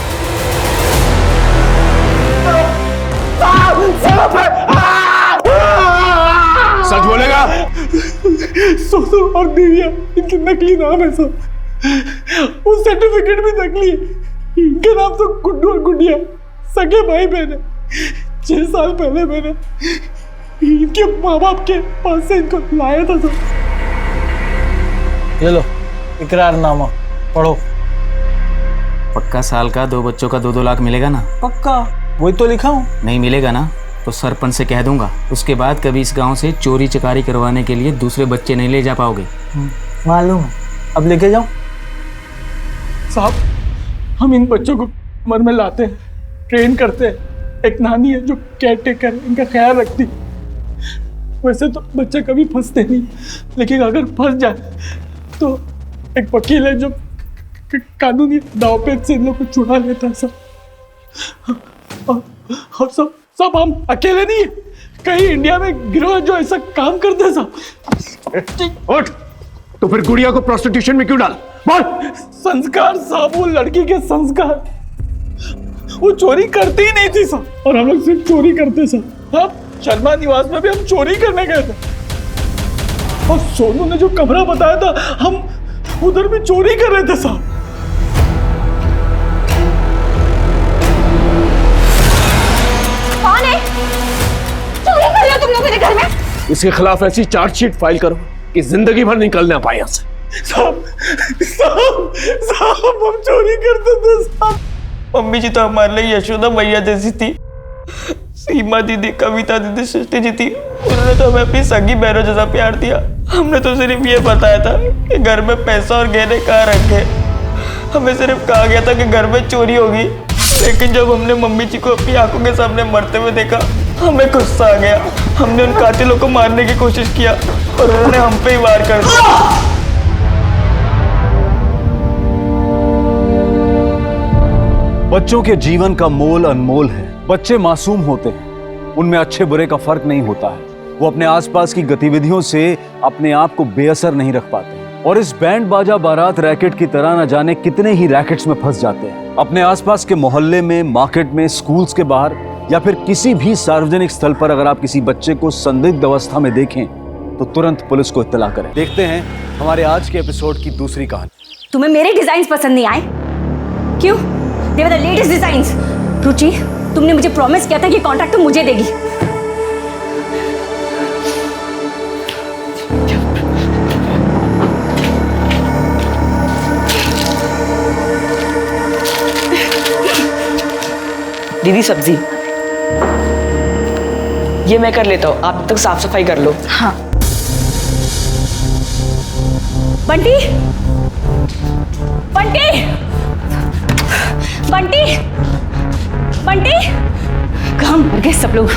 सच बोलेगा? सोनू और दिव्या इनके नकली नाम है सब। वो सर्टिफिकेट भी नकली है। इनके नाम तो गुड्डू और गुडिया सगे भाई बहन है। 6 साल पहले मैंने इनके माँ बाप के पास से इनको लाया था सब। ये लो इकरारनामा पढ़ो। पक्का साल का 2 बच्चों का 2-2 लाख मिलेगा ना? पक्का, वही तो लिखा हूँ। नहीं मिलेगा ना तो सरपंच से कह दूंगा। उसके बाद कभी इस गांव से चोरी चकारी करवाने के लिए दूसरे बच्चे नहीं ले जा पाओगे। मालूम है, अब लेके जाओ। साहब, हम इन बच्चों को उम्र में लाते हैं, ट्रेन करते हैं। एक नानी है जो केयर टेकर इनका ख्याल रखती। वैसे तो बच्चे कभी फंसते नहीं, लेकिन अगर फंस जाए तो एक वकील है जो कानूनी दांवपेच से इन लोग को छुड़ा लेता है सब। और सब हम अकेले नहीं है, कहीं इंडिया में गिरोह जो ऐसा काम करते हैं सब। उठ, तो फिर गुड़िया को प्रोस्टिट्यूशन में क्यों डाल? बोल। संस्कार साहब, वो लड़की के संस्कार। वो चोरी करती ही नहीं थी सब, और हम लोग सिर्फ चोरी करते सब। हाँ, शर्मा निवास में भी हम चोरी करने गए थे, और सोनू ने जो कमरा बताया था हम उधर भी चोरी कर रहे थे साहब। कौन है? चोरी कर रहे हो तुम लोग मेरे घर में? इसके खिलाफ ऐसी चार्जशीट फाइल करो कि जिंदगी भर निकल ना पाए यहाँ से। साहब, हम चोरी करते थे साहब। मम्मी जी तो हमारे लिए यशोदा मैया जैसी थी। सीमा दीदी, कविता दीदी, सृष्टि जी थी। उन्होंने तो हमें अपनी सगी बहनों जैसा प्यार दिया। हमने तो सिर्फ ये बताया था कि घर में पैसा और गहने कहाँ रखे। हमें सिर्फ कहा गया था कि घर में चोरी होगी। लेकिन जब हमने मम्मी जी को अपनी आंखों के सामने मरते हुए देखा, हमें गुस्सा आ गया। हमने उन कातिलों को मारने की कोशिश किया और उन्होंने हम पे ही वार कर दिया। बच्चों के जीवन का मोल अनमोल है। बच्चे मासूम होते हैं, उनमें अच्छे बुरे का फर्क नहीं होता है। वो अपने आसपास की गतिविधियों से अपने आप को बेअसर नहीं रख पाते, और इस बैंड बाजा बारात रैकेट की तरह न जाने कितने ही रैकेट्स में फंस जाते हैं। अपने आसपास के मोहल्ले में, मार्केट में, स्कूल्स के बाहर या फिर किसी भी सार्वजनिक स्थल पर अगर आप किसी बच्चे को संदिग्ध अवस्था में देखें तो तुरंत पुलिस को इत्तला करें। देखते हैं हमारे आज के एपिसोड की दूसरी कहानी। तुम्हें मेरे डिजाइन पसंद नहीं आए? क्यों? दे वर द लेटेस्ट डिजाइन्स। रुचि, तुमने मुझे प्रॉमिस किया था कि कॉन्ट्रैक्ट तो मुझे देगी। दीदी सब्जी ये मैं कर लेता हूँ, आप तक साफ सफाई कर लो। हाँ। बंटी, बंटी, बंटी, बंटी, कहाँ मर गए सब लोग?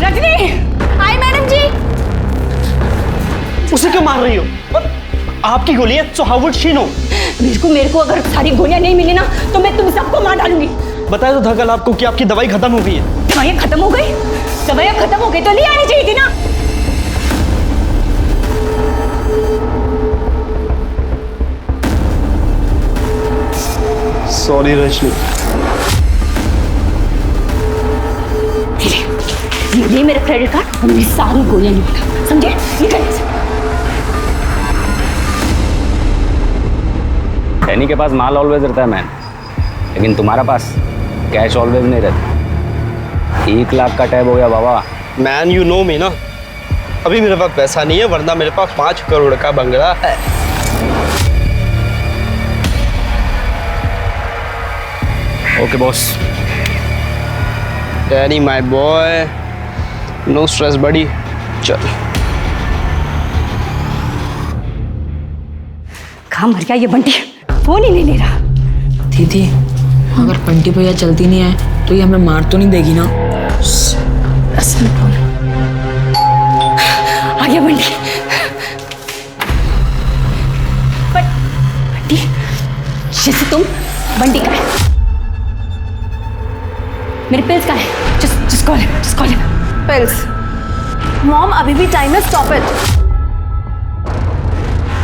रजनी, हाय मैडम जी। उसे क्यों मार रही हो? पर आपकी गोलियां, so how would she know? मेरे को अगर सारी गोलियां नहीं मिली ना तो मैं तुम सबको मार डालूंगी। बताया तो था कल आपको कि आपकी दवाई खत्म हो गई है। दवाइयां खत्म हो गई? दवाइयां खत्म हो गई तो ले आनी चाहिए थी ना। सॉरी रजनी। ये मेरा क्रेडिट कार्ड और मेरी सारी गोलियां नहीं उठा, समझे? निकल। डैनी के पास माल ऑलवेज रहता है मैन, लेकिन तुम्हारा पास कैश ऑलवेज नहीं रहता। 1 लाख का टैब हो गया बाबा। मैन यू नो मी ना, अभी मेरे पास पैसा नहीं है, वरना मेरे पास 5 करोड़ का बंगला है। Okay boss. Danny my boy, no stress buddy, चल। कहाँ मर गया ये बंटी? फोन ही नहीं ले रहा। दीदी, अगर बंटी भैया चलती नहीं है तो ये हमें मार तो नहीं देगी ना? आ गया बंटी। बंटी, जैसे तुम बंटी का है। मेरी पिल्स कहाँ है? just call him. Pills. Mom अभी भी टाइम है, स्टॉप इट।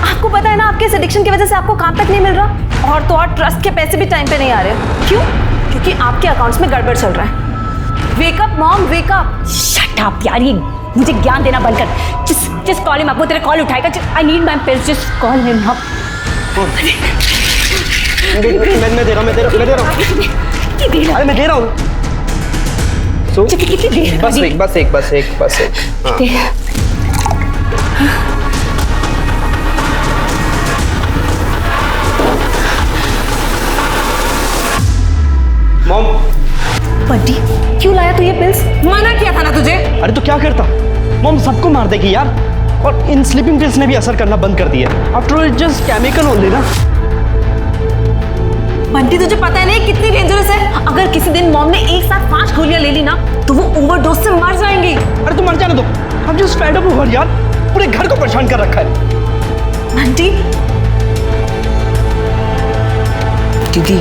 आपको पता है ना, आपके इस एडिक्शन की वजह से आपको काम तक नहीं मिल रहा, और तो और ट्रस्ट के पैसे भी टाइम पे नहीं आ रहे। क्यों? क्योंकि आपके अकाउंट्स में गड़बड़ चल रहा है। Wake up mom, wake up. Shut up यार, ये मुझे ज्ञान देना बंद कर। just call him up, वो तेरे कॉल उठाएगा। I need my pills, just call him up. मैं दे रहा हूँ। कितनी देर? अरे मैं दे रहा हूँ। कितनी देर? बस एक। हाँ। मॉम। बंटी, क्यों लाया तू ये पिल्स? मना किया था ना तुझे। अरे तो क्या करता, मॉम सबको मार देगी यार। और इन स्लीपिंग पिल्स ने भी असर करना बंद कर दिया। After all it just chemical only ना। बंटी तुझे पता है नहीं कितनी डेंजरस है। अगर किसी दिन मॉम ने एक साथ 5 गोलियां ले ली ना, तो वो ओवरडोज से मर जाएंगी। अरे तू मर जाने दो, हम जस्ट फेड अप हो यार, पूरे घर को परेशान कर रखा है। बंटी दीदी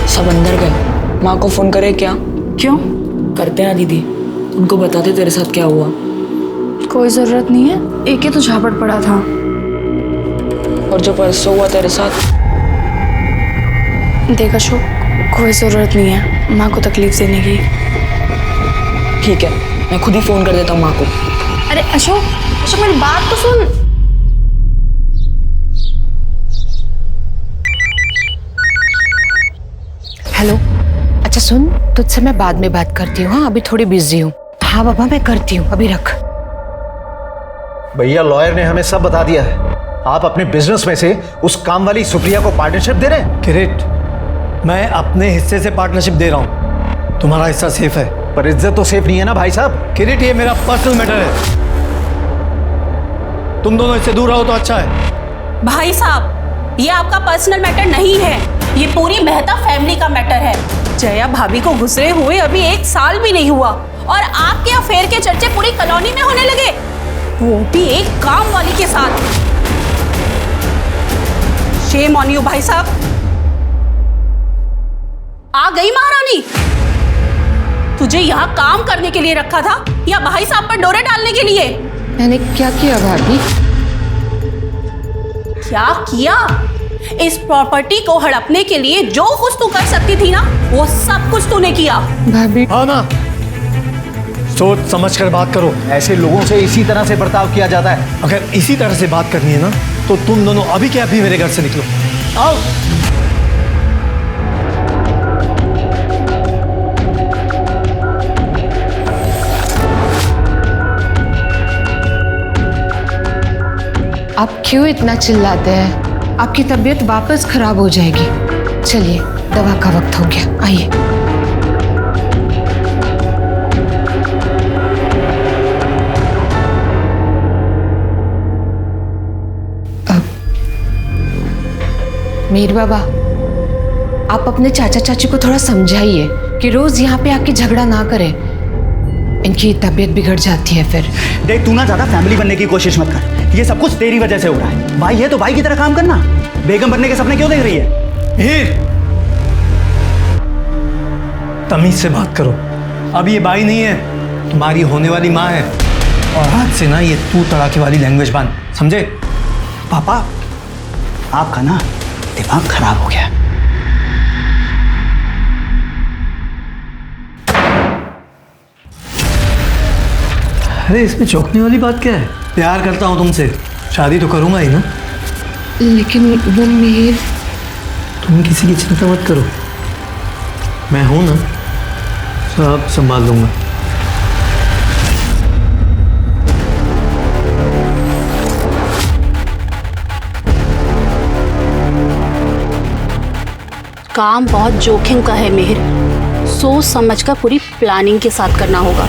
सब अंदर गए, माँ को फोन करे क्या? क्यों? करते हैं दीदी, उनको बता दे तेरे साथ क्या हुआ। कोई जरूरत नहीं है, एक ही तो झापड़ पड़ा था। और जो परसों हुआ तेरे साथ? देख अशोक, कोई जरूरत नहीं है माँ को तकलीफ देने की। ठीक है, मैं खुद ही फोन कर देता हूँ माँ को। अरे अशोक मेरी बात तो सुन। हेलो, अच्छा सुन, तुझसे मैं बाद में बात करती हूँ। हाँ अभी थोड़ी बिजी हूँ। हाँ बाबा मैं करती हूँ, अभी रख। भैया लॉयर ने हमें सब बता दिया है। आप अपने बिजनेस में से उस काम वाली सुप्रिया को पार्टनरशिप दे रहे हैं। किरीट, मैं अपने हिस्से से पार्टनरशिप दे रहा हूँ, तुम्हारा हिस्सा सेफ है। पर इज्जत तो सेफ नहीं है ना भाई साहब। किरीट ये मेरा पर्सनल मैटर है, तुम दोनों इससे दूर रहो तो अच्छा है। भाई साहब ये आपका पर्सनल मैटर नहीं है, ये पूरी मेहता फैमिली का मैटर है। जया भाभी को गुजरे हुए अभी 1 साल भी नहीं हुआ और आपके अफेयर के चर्चे पूरी कॉलोनी में होने लगे, वो भी एक काम वाली के साथ। शेम ऑन यू भाई साहब। आ गई महारानी, तुझे यहाँ काम करने के लिए रखा था या भाई साहब पर डोरे डालने के लिए? मैंने क्या किया भाभी? क्या किया? इस प्रॉपर्टी को हड़पने के लिए जो कुछ तू कर सकती थी ना, वो सब कुछ तूने किया। भाभी हाँ ना, सोच समझ कर बात करो। ऐसे लोगों से इसी तरह से बर्ताव किया जाता है। अगर इसी तरह से बात करनी है ना, तो तुम दोनों अभी के अभी मेरे घर से निकलो। आओ। आप क्यों इतना चिल्लाते हैं? आपकी तबीयत वापस खराब हो जाएगी। चलिए, दवा का वक्त हो गया, आइए। मीर बाबा, आप अपने चाचा चाची को थोड़ा समझाइए कि रोज यहाँ पे आके झगड़ा ना करें, इनकी तबीयत बिगड़ जाती है फिर। देख तू ना ज्यादा फैमिली बनने की कोशिश मत कर, ये सब कुछ तेरी वजह से हो रहा है। भाई है तो भाई की तरह काम करना। बेगम बनने के सपने क्यों देख रही है? हीर, तमीज से बात करो। अब ये भाई नहीं है, तुम्हारी होने वाली माँ है। और आज से ना ये तू तड़ाके वाली लैंग्वेज बंद, समझे? पापा आपका ना दिमाग खराब हो गया। अरे इसमें चौंकने वाली बात क्या है? प्यार करता हूँ तुमसे, शादी तो करूंगा ही ना। लेकिन वो मीर। तुम किसी की चिंता मत करो, मैं हूं ना, सब संभाल लूंगा। काम बहुत जोखिम का है मेहर, सोच समझ कर पूरी प्लानिंग के साथ करना होगा।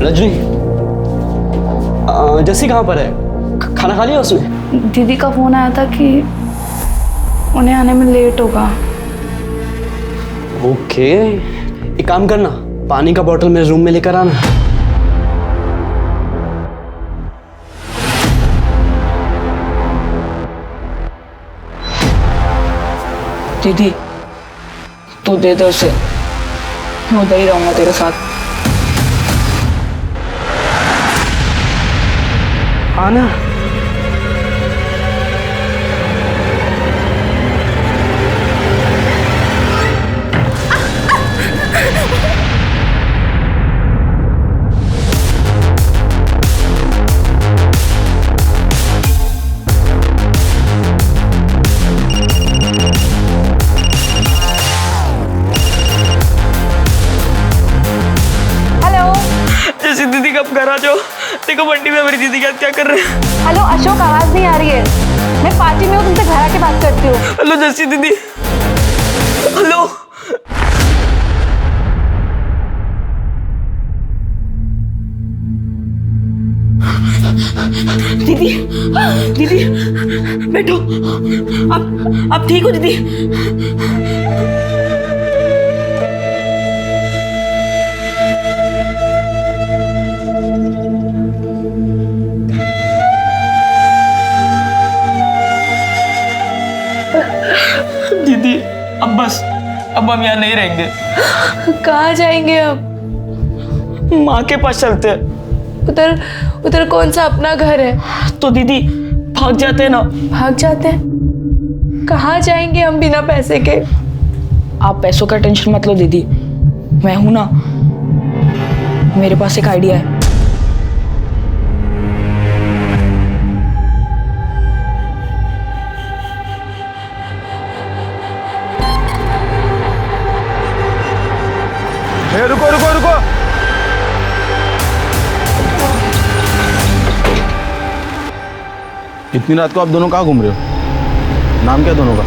रजनी, जस्सी कहाँ पर है? खाना खा लिया उसने? दीदी का फोन आया था कि उन्हें आने में लेट होगा। ओके, एक काम करना, पानी का बोतल मेरे रूम में लेकर आना। दीदी तू दे दे उसे, मैं उधर ही रहूंगा तेरे साथ। आना। जैसी दीदी कब घर आ जाओ। देखो बंटी में मेरी दीदी क्या कर रहे हैं। हेलो अशोक, आवाज नहीं आ रही है। मैं पार्टी में हूँ, तुमसे घर आके बात करती हूँ। हेलो जैसी दीदी। हेलो। दीदी दीदी बैठो। आप ठीक हो दीदी? दीदी अब बस, अब हम यहाँ नहीं रहेंगे। कहाँ जाएंगे अब? माँ के पास चलते हैं। उधर उधर कौन सा अपना घर है? तो दीदी भाग जाते हैं ना। भाग जाते हैं? कहाँ जाएंगे हम बिना पैसे के? आप पैसों का टेंशन मत लो दीदी, मैं हूं ना। मेरे पास एक आइडिया है। रुको रुको रुको। इतनी रात को आप दोनों कहाँ घूम रहे हो? नाम क्या दोनों का?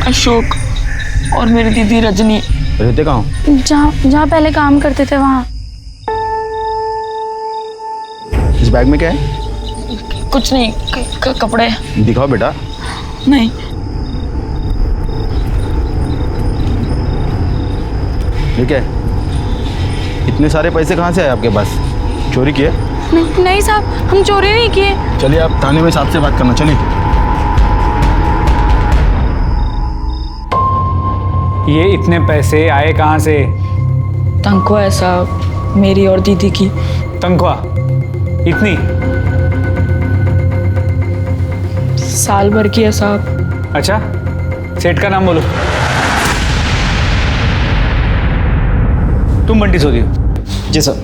अशोक और मेरी दीदी रजनी। रहते कहाँ हो? जहाँ पहले काम करते थे वहाँ। इस बैग में क्या है? कुछ नहीं, कपड़े। दिखाओ बेटा। नहीं। ये क्या है? इतने सारे पैसे कहाँ से आए आपके पास? चोरी किए? नहीं साहब, हम चोरी नहीं किए। चलिए आप थाने में साहब से बात करना। चलिए। ये इतने पैसे आए कहाँ से? तनख्वाह है साहब, मेरी और दीदी की। तनख्वाह इतनी? साल भर की है साहब। अच्छा, सेठ का नाम बोलो। तुम बंटी सोदी हो? जी सर।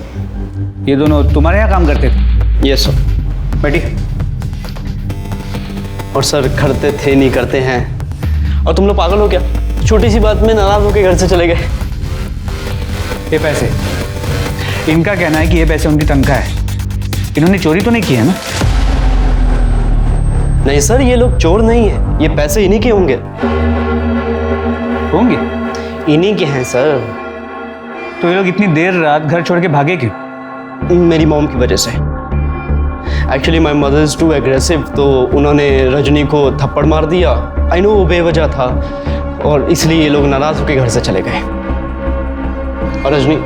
ये दोनों तुम्हारे यहाँ काम करते थे? Yes sir. बैठी। और सर करते थे नहीं करते हैं। और तुम लोग पागल हो क्या? छोटी सी बात में नाराज होकर घर से चले गए। ये पैसे, इनका कहना है कि ये पैसे उनकी तनख्वाह है। इन्होंने चोरी तो नहीं की है ना? नहीं सर, ये लोग चोर नहीं है। ये पैसे इन्हीं के होंगे। इन्हीं के हैं सर। तो ये लोग इतनी देर रात घर छोड़ के भागे क्यों? मेरी मॉम की वजह से। Actually my mother is too aggressive, तो उन्होंने रजनी को थप्पड़ मार दिया। आई नो वो बेवजह था, और इसलिए ये लोग नाराज होकर घर से चले गए। और रजनी,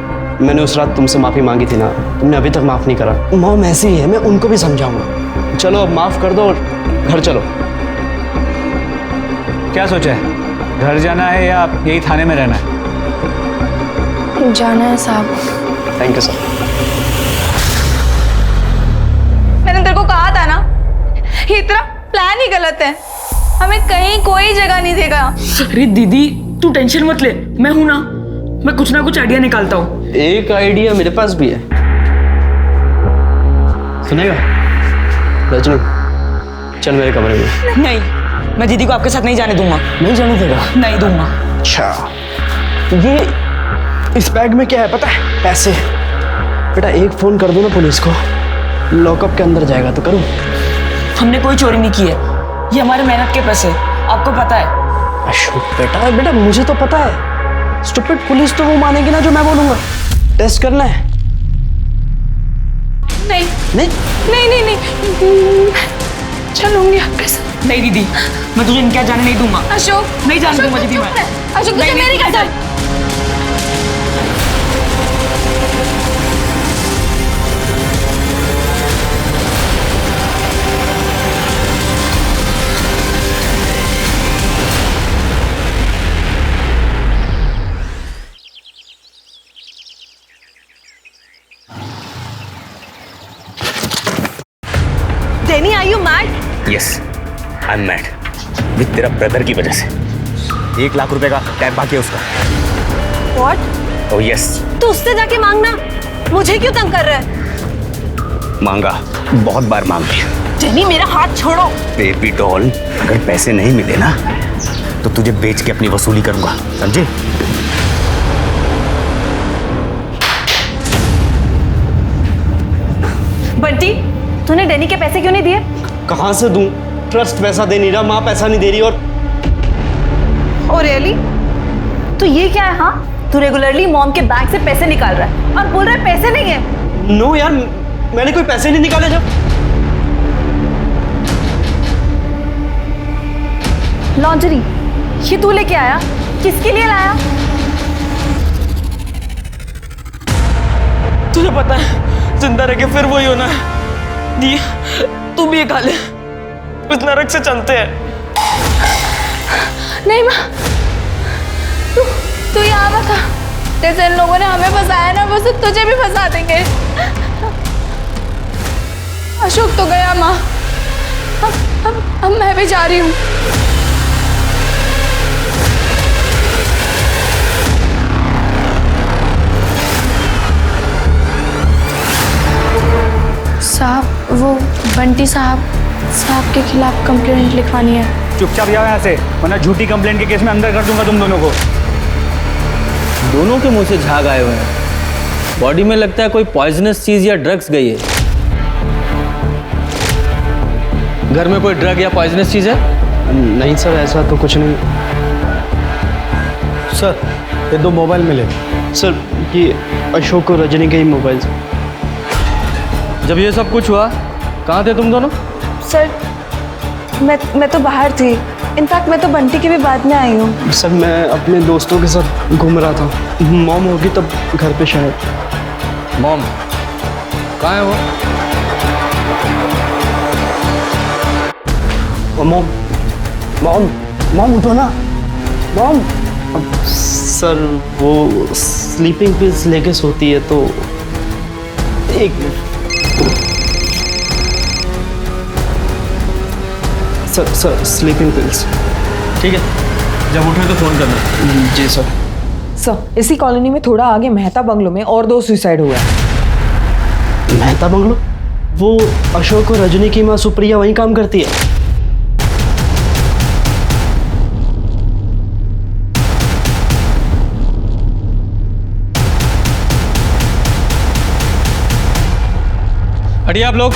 मैंने उस रात तुमसे माफ़ी मांगी थी ना, तुमने अभी तक माफ़ नहीं करा। मॉम ऐसी है, मैं उनको भी समझाऊंगा। चलो अब माफ़ कर दो और घर चलो। क्या सोचा है? घर जाना है या यही थाने में रहना है? जाना है साहब। Thank you sir. मैंने तेरे को कहा था ना, ये तेरा प्लान ही गलत है। हमें कहीं कोई जगह नहीं देगा। अरे दीदी तू टेंशन मत ले, मैं हूं ना। मैं कुछ ना कुछ आइडिया निकालता हूँ। एक आइडिया मेरे पास भी है, सुनेगा? रजनी चल मेरे कमरे में। नहीं, मैं दीदी को आपके साथ नहीं जाने दूंगा। नहीं जाने देगा? नहीं दूंगा। अच्छा, ये इस बैग में क्या है पता है? पैसे। बेटा एक फोन कर दो ना पुलिस को, लॉकअप के अंदर जाएगा तो करूं। हमने कोई चोरी नहीं की है, ये हमारे मेहनत के पैसे, आपको पता है। अशोक बेटा, बेटा मुझे तो पता है। स्टूपिड पुलिस तो वो मानेगी ना जो मैं बोलूंगा। टेस्ट करना है? नहीं नहीं नहीं नहीं, नहीं। चलूंगी आपके साथ। नहीं दीदी, मैं तुझे इनके जाने नहीं दूंगा। अशोक, नहीं जाने दूंगा दीदी मैं। अशोक तुझे मेरी कसम। Danny are you mad? Yes I am mad, with तेरा ब्रदर की वजह से। 1 लाख रुपए का टैब बाकी है उसका। व्हाट? Oh yes. तो उससे जाके मांगना, मुझे क्यों तंग कर रहा है? मांगा, बहुत बार मांग लिया। डेनी मेरा हाथ छोड़ो। बेबी डॉल, अगर पैसे नहीं मिले ना तो तुझे बेच के अपनी वसूली करूंगा, समझे? बंटी, तूने डेनी के पैसे क्यों नहीं दिए? कहाँ से दूं? ट्रस्ट पैसा दे नहीं रहा, माँ पैसा नहीं दे रही। और रियली? तो ये क्या है? हाँ, तू रेगुलरली मॉम के बैंक से पैसे निकाल रहा है और बोल रहा है पैसे नहीं है। नो यार, मैंने कोई पैसे नहीं निकाले। जब लॉन्ड्री ये तू लेके आया, किसके लिए लाया? तुझे पता है जिंदा रह के फिर वही होना है। दी तू भी ये खा ले, इस नरक से चलते हैं। नहीं माँ, तू यहाँ मत आ। जैसे इन लोगों ने हमें फंसाया ना, बस तुझे भी फंसा देंगे। अशोक तो गया माँ, अब मैं भी जा रही हूँ। साहब, वो बंटी साहब के खिलाफ कंप्लेंट लिखवानी है। चुपचाप जाओ यहाँ से, वरना झूठी कंप्लेंट के केस में अंदर कर दूंगा तुम दोनों को। दोनों के मुंह से झाग आए हुए हैं। बॉडी में लगता है कोई पॉइजनस चीज या ड्रग्स गई है। घर में कोई ड्रग या पॉइजनस चीज है? नहीं सर, ऐसा तो कुछ नहीं। सर ये 2 मोबाइल मिले। सर ये अशोक और रजनी के ही मोबाइल। जब ये सब कुछ हुआ कहाँ थे तुम दोनों? सर मैं तो बाहर थी। इनफैक्ट मैं तो बंटी के भी बाद में आई हूँ। सर मैं अपने दोस्तों के साथ घूम रहा था। मॉम होगी तब घर पे शायद। मॉम कहाँ है वो? मॉम उठो ना। मॉम। सर वो स्लीपिंग पिल्स लेके सोती है तो एक मिनट। Sir sleeping pills. ठीक है, जब उठे तो फोन करना। जी सर। सर इसी कॉलोनी में थोड़ा आगे मेहता बंगलो में और 2 सुसाइड हुआ है। मेहता बंगलो? वो अशोक और रजनी की माँ सुप्रिया वहीं काम करती है। हटिए आप लोग।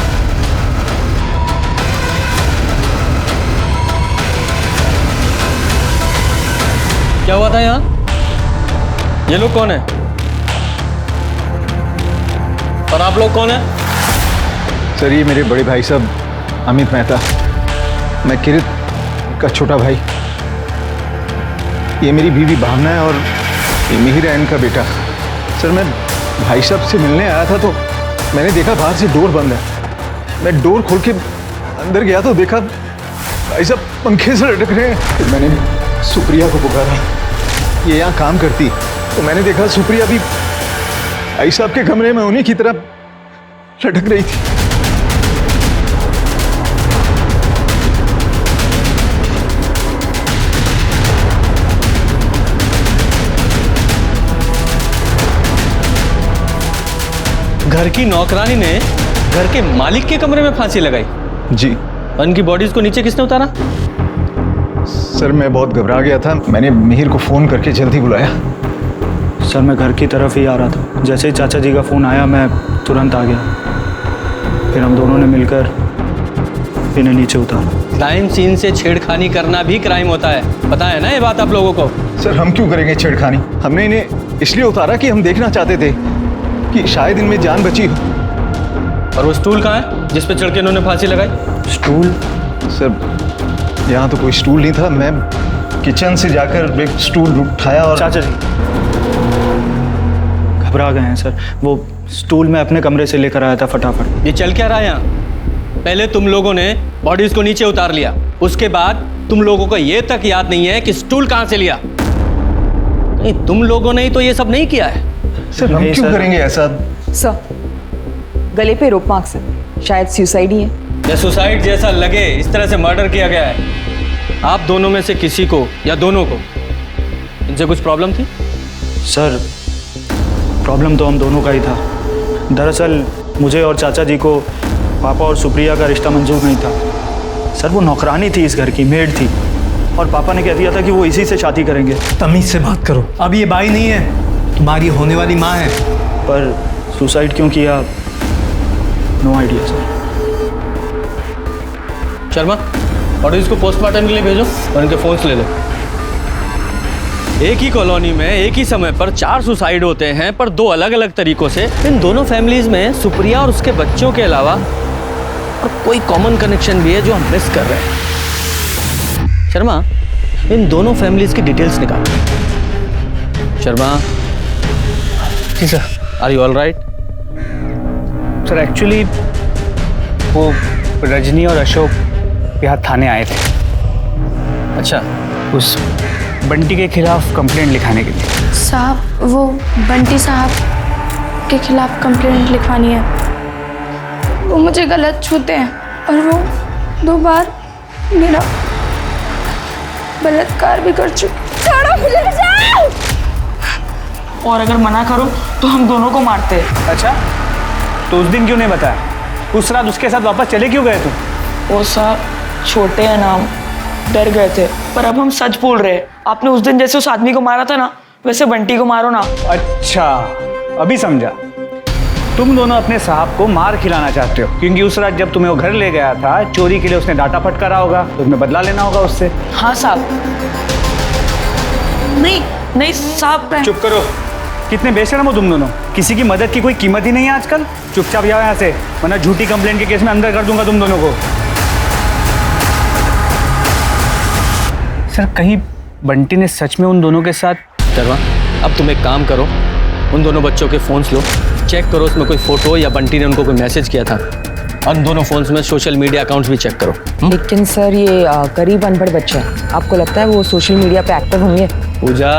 क्या हुआ था यहाँ? ये लोग कौन है और आप लोग कौन है? सर ये मेरे बड़े भाई साहब अमित मेहता, मैं किरित का छोटा भाई। ये मेरी बीवी भावना है और ये मिहिर है इनका बेटा। सर मैं भाई साहब से मिलने आया था तो मैंने देखा बाहर से डोर बंद है। मैं डोर खोल के अंदर गया तो देखा भाई साहब पंखे से लटक रहे हैं। फिर मैंने सुप्रिया को पुकारा, ये यहाँ काम करती, तो मैंने देखा सुप्रिया भी भाई साहब के कमरे में उन्हीं की तरह लटक रही थी। घर की नौकरानी ने घर के मालिक के कमरे में फांसी लगाई? जी। उनकी बॉडीज को नीचे किसने उतारा? सर मैं बहुत घबरा गया था, मैंने मिहिर को फ़ोन करके जल्दी बुलाया। सर मैं घर की तरफ ही आ रहा था, जैसे ही चाचा जी का फ़ोन आया मैं तुरंत आ गया। फिर हम दोनों ने मिलकर इन्हें नीचे उतारा। क्राइम सीन से छेड़खानी करना भी क्राइम होता है, पता है ना ये बात आप लोगों को? सर हम क्यों करेंगे छेड़खानी? हमने इन्हें इसलिए उतारा कि हम देखना चाहते थे कि शायद इनमें जान बची हो। और वो स्टूल कहाँ है जिस पे चढ़ के इन्होंने फांसी लगाई? स्टूल? सर यहाँ तो कोई स्टूल नहीं था, मैं किचन से जाकर एक स्टूल उठाया और... चाचा जी घबरा गए हैं सर, वो स्टूल मैं अपने कमरे से लेकर आया था फटाफट। ये चल क्या रहा है यहाँ? पहले तुम लोगों ने बॉडीज को नीचे उतार लिया, उसके बाद तुम लोगों को ये तक याद नहीं है कि स्टूल कहाँ से लिया। नहीं तुम लोगों ने ही तो ये सब नहीं किया है। सर हम क्यों करेंगे ऐसा? सर गले पे रोप मार्क्स है, शायद सुसाइड ही है। या सुसाइड जैसा लगे इस तरह से मर्डर किया गया है। आप दोनों में से किसी को या दोनों को इनसे कुछ प्रॉब्लम थी? सर प्रॉब्लम तो हम दोनों का ही था। दरअसल मुझे और चाचा जी को पापा और सुप्रिया का रिश्ता मंजूर नहीं था। सर वो नौकरानी थी, इस घर की मेड थी, और पापा ने कह दिया था कि वो इसी से शादी करेंगे। तमीज से बात करो, अब ये बाई नहीं है, तुम्हारी होने वाली माँ है। पर सुसाइड क्यों किया, नो आइडिया सर। शर्मा, और इसको पोस्टमार्टम के लिए भेजो और इनके फोन्स ले लो। एक ही कॉलोनी में एक ही समय पर 4 सुसाइड होते हैं, पर 2 अलग अलग तरीकों से। इन दोनों फैमिलीज में सुप्रिया और उसके बच्चों के अलावा और कोई कॉमन कनेक्शन भी है जो हम मिस कर रहे हैं। शर्मा, इन दोनों फैमिलीज की डिटेल्स निकालो। शर्मा। जी sir. Are you all right? Sir actually वो रजनी और अशोक यहाँ थाने आए थे। अच्छा। उस बंटी के खिलाफ कंप्लेंट लिखाने के लिए। साहब वो बंटी साहब के खिलाफ कंप्लेंट लिखवानी है। वो मुझे गलत छूते हैं और वो 2 बार मेरा बलात्कार भी कर चुके। छोड़ो मुझे। और अगर मना करो तो हम दोनों को मारते हैं। अच्छा, तो उस दिन क्यों नहीं बताया? उस रात उसके साथ वापस चले क्यों गए तुम? वो साहब छोटे हैं नाम, डर गए थे। पर अब हम सच बोल रहे हैं। आपने उस दिन जैसे उस आदमी को मारा था ना, वैसे बंटी को मारो ना। अच्छा, अभी समझा। तुम दोनों अपने साहब को मार खिलाना चाहते हो, क्योंकि उस रात जब तुम्हें वो घर ले गया था चोरी के लिए, उसने डाटा फटकारा होगा, तो तुम्हें बदला लेना होगा उससे। हाँ साहब। नहीं साहब। चुप करो। कितने बेशर्म हो तुम दोनों। किसी की मदद की कोई कीमत ही नहीं है आजकल। चुपचाप जाओ यहाँ से, वरना झूठी कंप्लेंट के केस में अंदर कर दूंगा तुम दोनों को। सर कहीं बंटी ने सच में उन दोनों के साथ? शर्मा, अब तुम एक काम करो, उन दोनों बच्चों के फोन्स लो, चेक करो उसमें कोई फोटो या बंटी ने उनको कोई मैसेज किया था, और उन दोनों फोन्स में सोशल मीडिया अकाउंट्स भी चेक करो। लेकिन सर ये करीब अनपढ़ बच्चा है, आपको लगता है वो सोशल मीडिया पे एक्टिव होंगे? पूजा,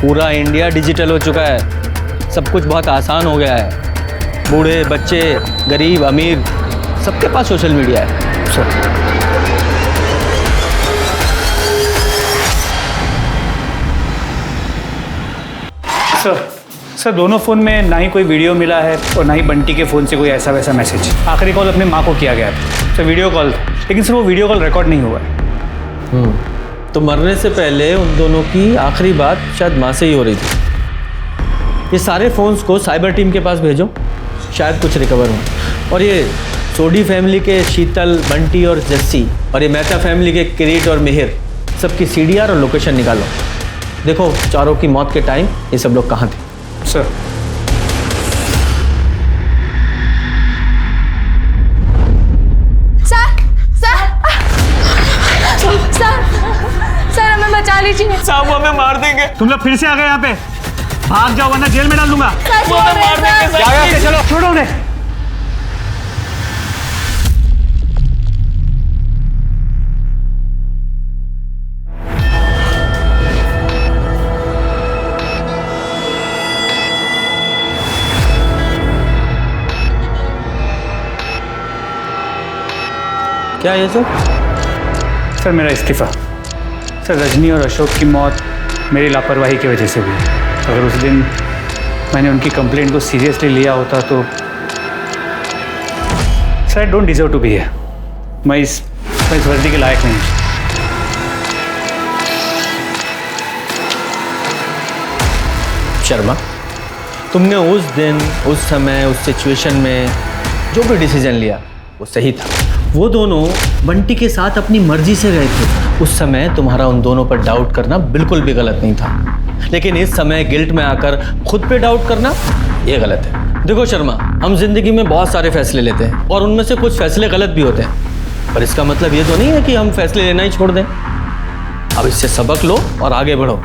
पूरा इंडिया डिजिटल हो चुका है, सब कुछ बहुत आसान हो गया है। बूढ़े, बच्चे, गरीब, अमीर, सबके पास सोशल मीडिया है। सर दोनों फ़ोन में ना ही कोई वीडियो मिला है और ना ही बंटी के फ़ोन से कोई ऐसा वैसा मैसेज। आखिरी कॉल अपने माँ को किया गया था, सर वीडियो कॉल, लेकिन सर वो वीडियो कॉल रिकॉर्ड नहीं हुआ है। तो मरने से पहले उन दोनों की आखिरी बात शायद माँ से ही हो रही थी। ये सारे फ़ोन्स को साइबर टीम के पास भेजो, शायद कुछ रिकवर हो। और ये सोडी फैमिली के शीतल, बंटी और जस्सी, और ये मेहता फैमिली के किरीट और मिहिर, सबकी CDR और लोकेशन निकालो। देखो चारों की मौत के टाइम ये सब लोग कहाँ थे। सर सर हमें बचा लीजिए। साहब हमें मार देंगे। तुम लोग फिर से आ गए यहाँ पे, भाग जाओ वरना जेल में डाल दूंगा। वो हमें मार देंगे। जाओ यहाँ से, चलो छोड़ो उन्हें। क्या है सर? सर मेरा इस्तीफ़ा। सर रजनी और अशोक की मौत मेरी लापरवाही की वजह से हुई। अगर उस दिन मैंने उनकी कंप्लेंट को सीरियसली लिया होता तो sir I don't deserve to be here. मैं इस वर्दी के लायक नहीं। शर्मा, तुमने उस दिन, उस समय, उस सिचुएशन में जो भी डिसीजन लिया वो सही था। वो दोनों बंटी के साथ अपनी मर्जी से गए थे। उस समय तुम्हारा उन दोनों पर डाउट करना बिल्कुल भी गलत नहीं था, लेकिन इस समय गिल्ट में आकर खुद पे डाउट करना ये गलत है। देखो शर्मा, हम जिंदगी में बहुत सारे फैसले लेते हैं और उनमें से कुछ फैसले गलत भी होते हैं, पर इसका मतलब ये तो नहीं है कि हम फैसले लेना ही छोड़ दें। अब इससे सबक लो और आगे बढ़ो।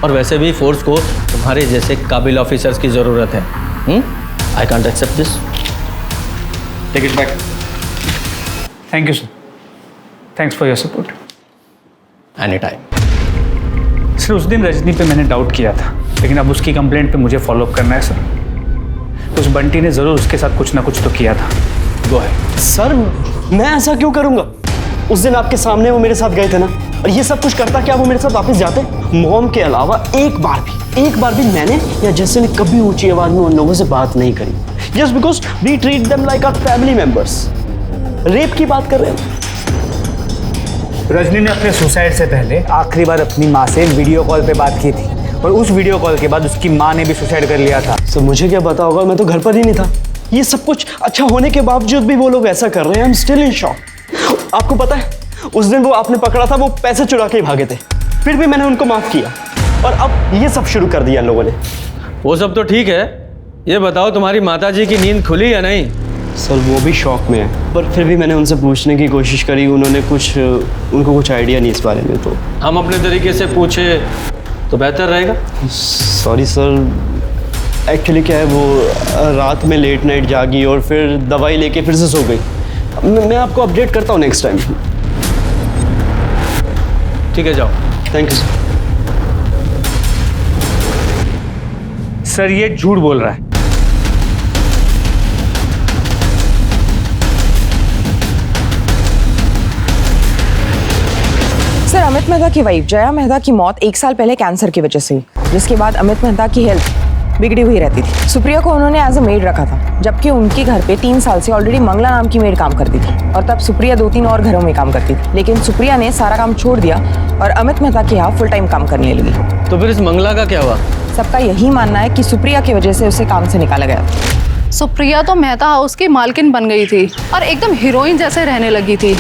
और वैसे भी फोर्स को तुम्हारे जैसे काबिल ऑफिसर्स की ज़रूरत है। I can't accept this. Take it back. Thank you sir, thanks for your support. Any time. Sir उस दिन रजनी पे मैंने डाउट किया था, लेकिन अब उसकी कंप्लेंट पे मुझे फॉलोअप करना है सर। उस बंटी ने ज़रूर उसके साथ कुछ ना कुछ तो किया था। गो है। सर मैं ऐसा क्यों करूंगा? उस दिन आपके सामने वो मेरे साथ गए थे ना, और ये सब कुछ करता क्या वो मेरे साथ वापस जाते? मॉम के अलावा एक बार भी मैंने या जैसे ने कभी ऊंची आवाज में उन लोगों से बात नहीं करी, just because we treat them like our family members. Rape की बात कर रहे हैं। रजनी ने अपने सुसाइड से पहले आखिरी बार अपनी माँ से वीडियो कॉल पे बात की थी, और उस वीडियो कॉल के बाद उसकी माँ ने भी सुसाइड कर लिया था। सर मुझे क्या पता होगा, मैं तो घर पर ही नहीं था। ये सब कुछ अच्छा होने के बावजूद भी वो लोग ऐसा कर रहे हैं। I am still in shock. आपको पता है उस दिन वो आपने पकड़ा था, वो पैसे चुरा के भागे थे, फिर भी मैंने उनको माफ किया, और अब ये सब शुरू कर दिया इन लोगों ने। वो सब तो ठीक है, ये बताओ तुम्हारी माताजी की नींद खुली या नहीं? सर वो भी शौक में है, पर फिर भी मैंने उनसे पूछने की कोशिश करी, उनको कुछ आइडिया नहीं इस बारे में। तो हम अपने तरीके से पूछे तो बेहतर रहेगा। सॉरी सर, एक्चुअली क्या है वो रात में लेट नाइट जागी और फिर दवाई लेके फिर से सो गई। मैं आपको अपडेट करता हूँ नेक्स्ट टाइम। ठीक है, जाओ। Thank you sir. ये झूठ बोल रहा है। सर, अमित मेहता की वाइफ जया मेहता की मौत 1 साल पहले कैंसर की वजह से हुई, जिसके बाद अमित मेहता की हेल्थ बिगड़ी हुई रहती थी। सुप्रिया को उन्होंने एज अ मेड रखा था, जबकि उनके घर पे 3 साल से ऑलरेडी मंगला नाम की मेड काम करती थी, और तब सुप्रिया 2-3 और घरों में काम करती थी। लेकिन सुप्रिया ने सारा काम छोड़ दिया और अमित मेहता के यहाँ फुल टाइम काम करने लगी। तो फिर इस मंगला का क्या हुआ? सबका यही मानना है कि सुप्रिया की वजह से उसे काम से निकाला गया। सुप्रिया तो मेहता हाउस की मालकिन बन गई थी और एकदम हीरोइन जैसे रहने लगी थी,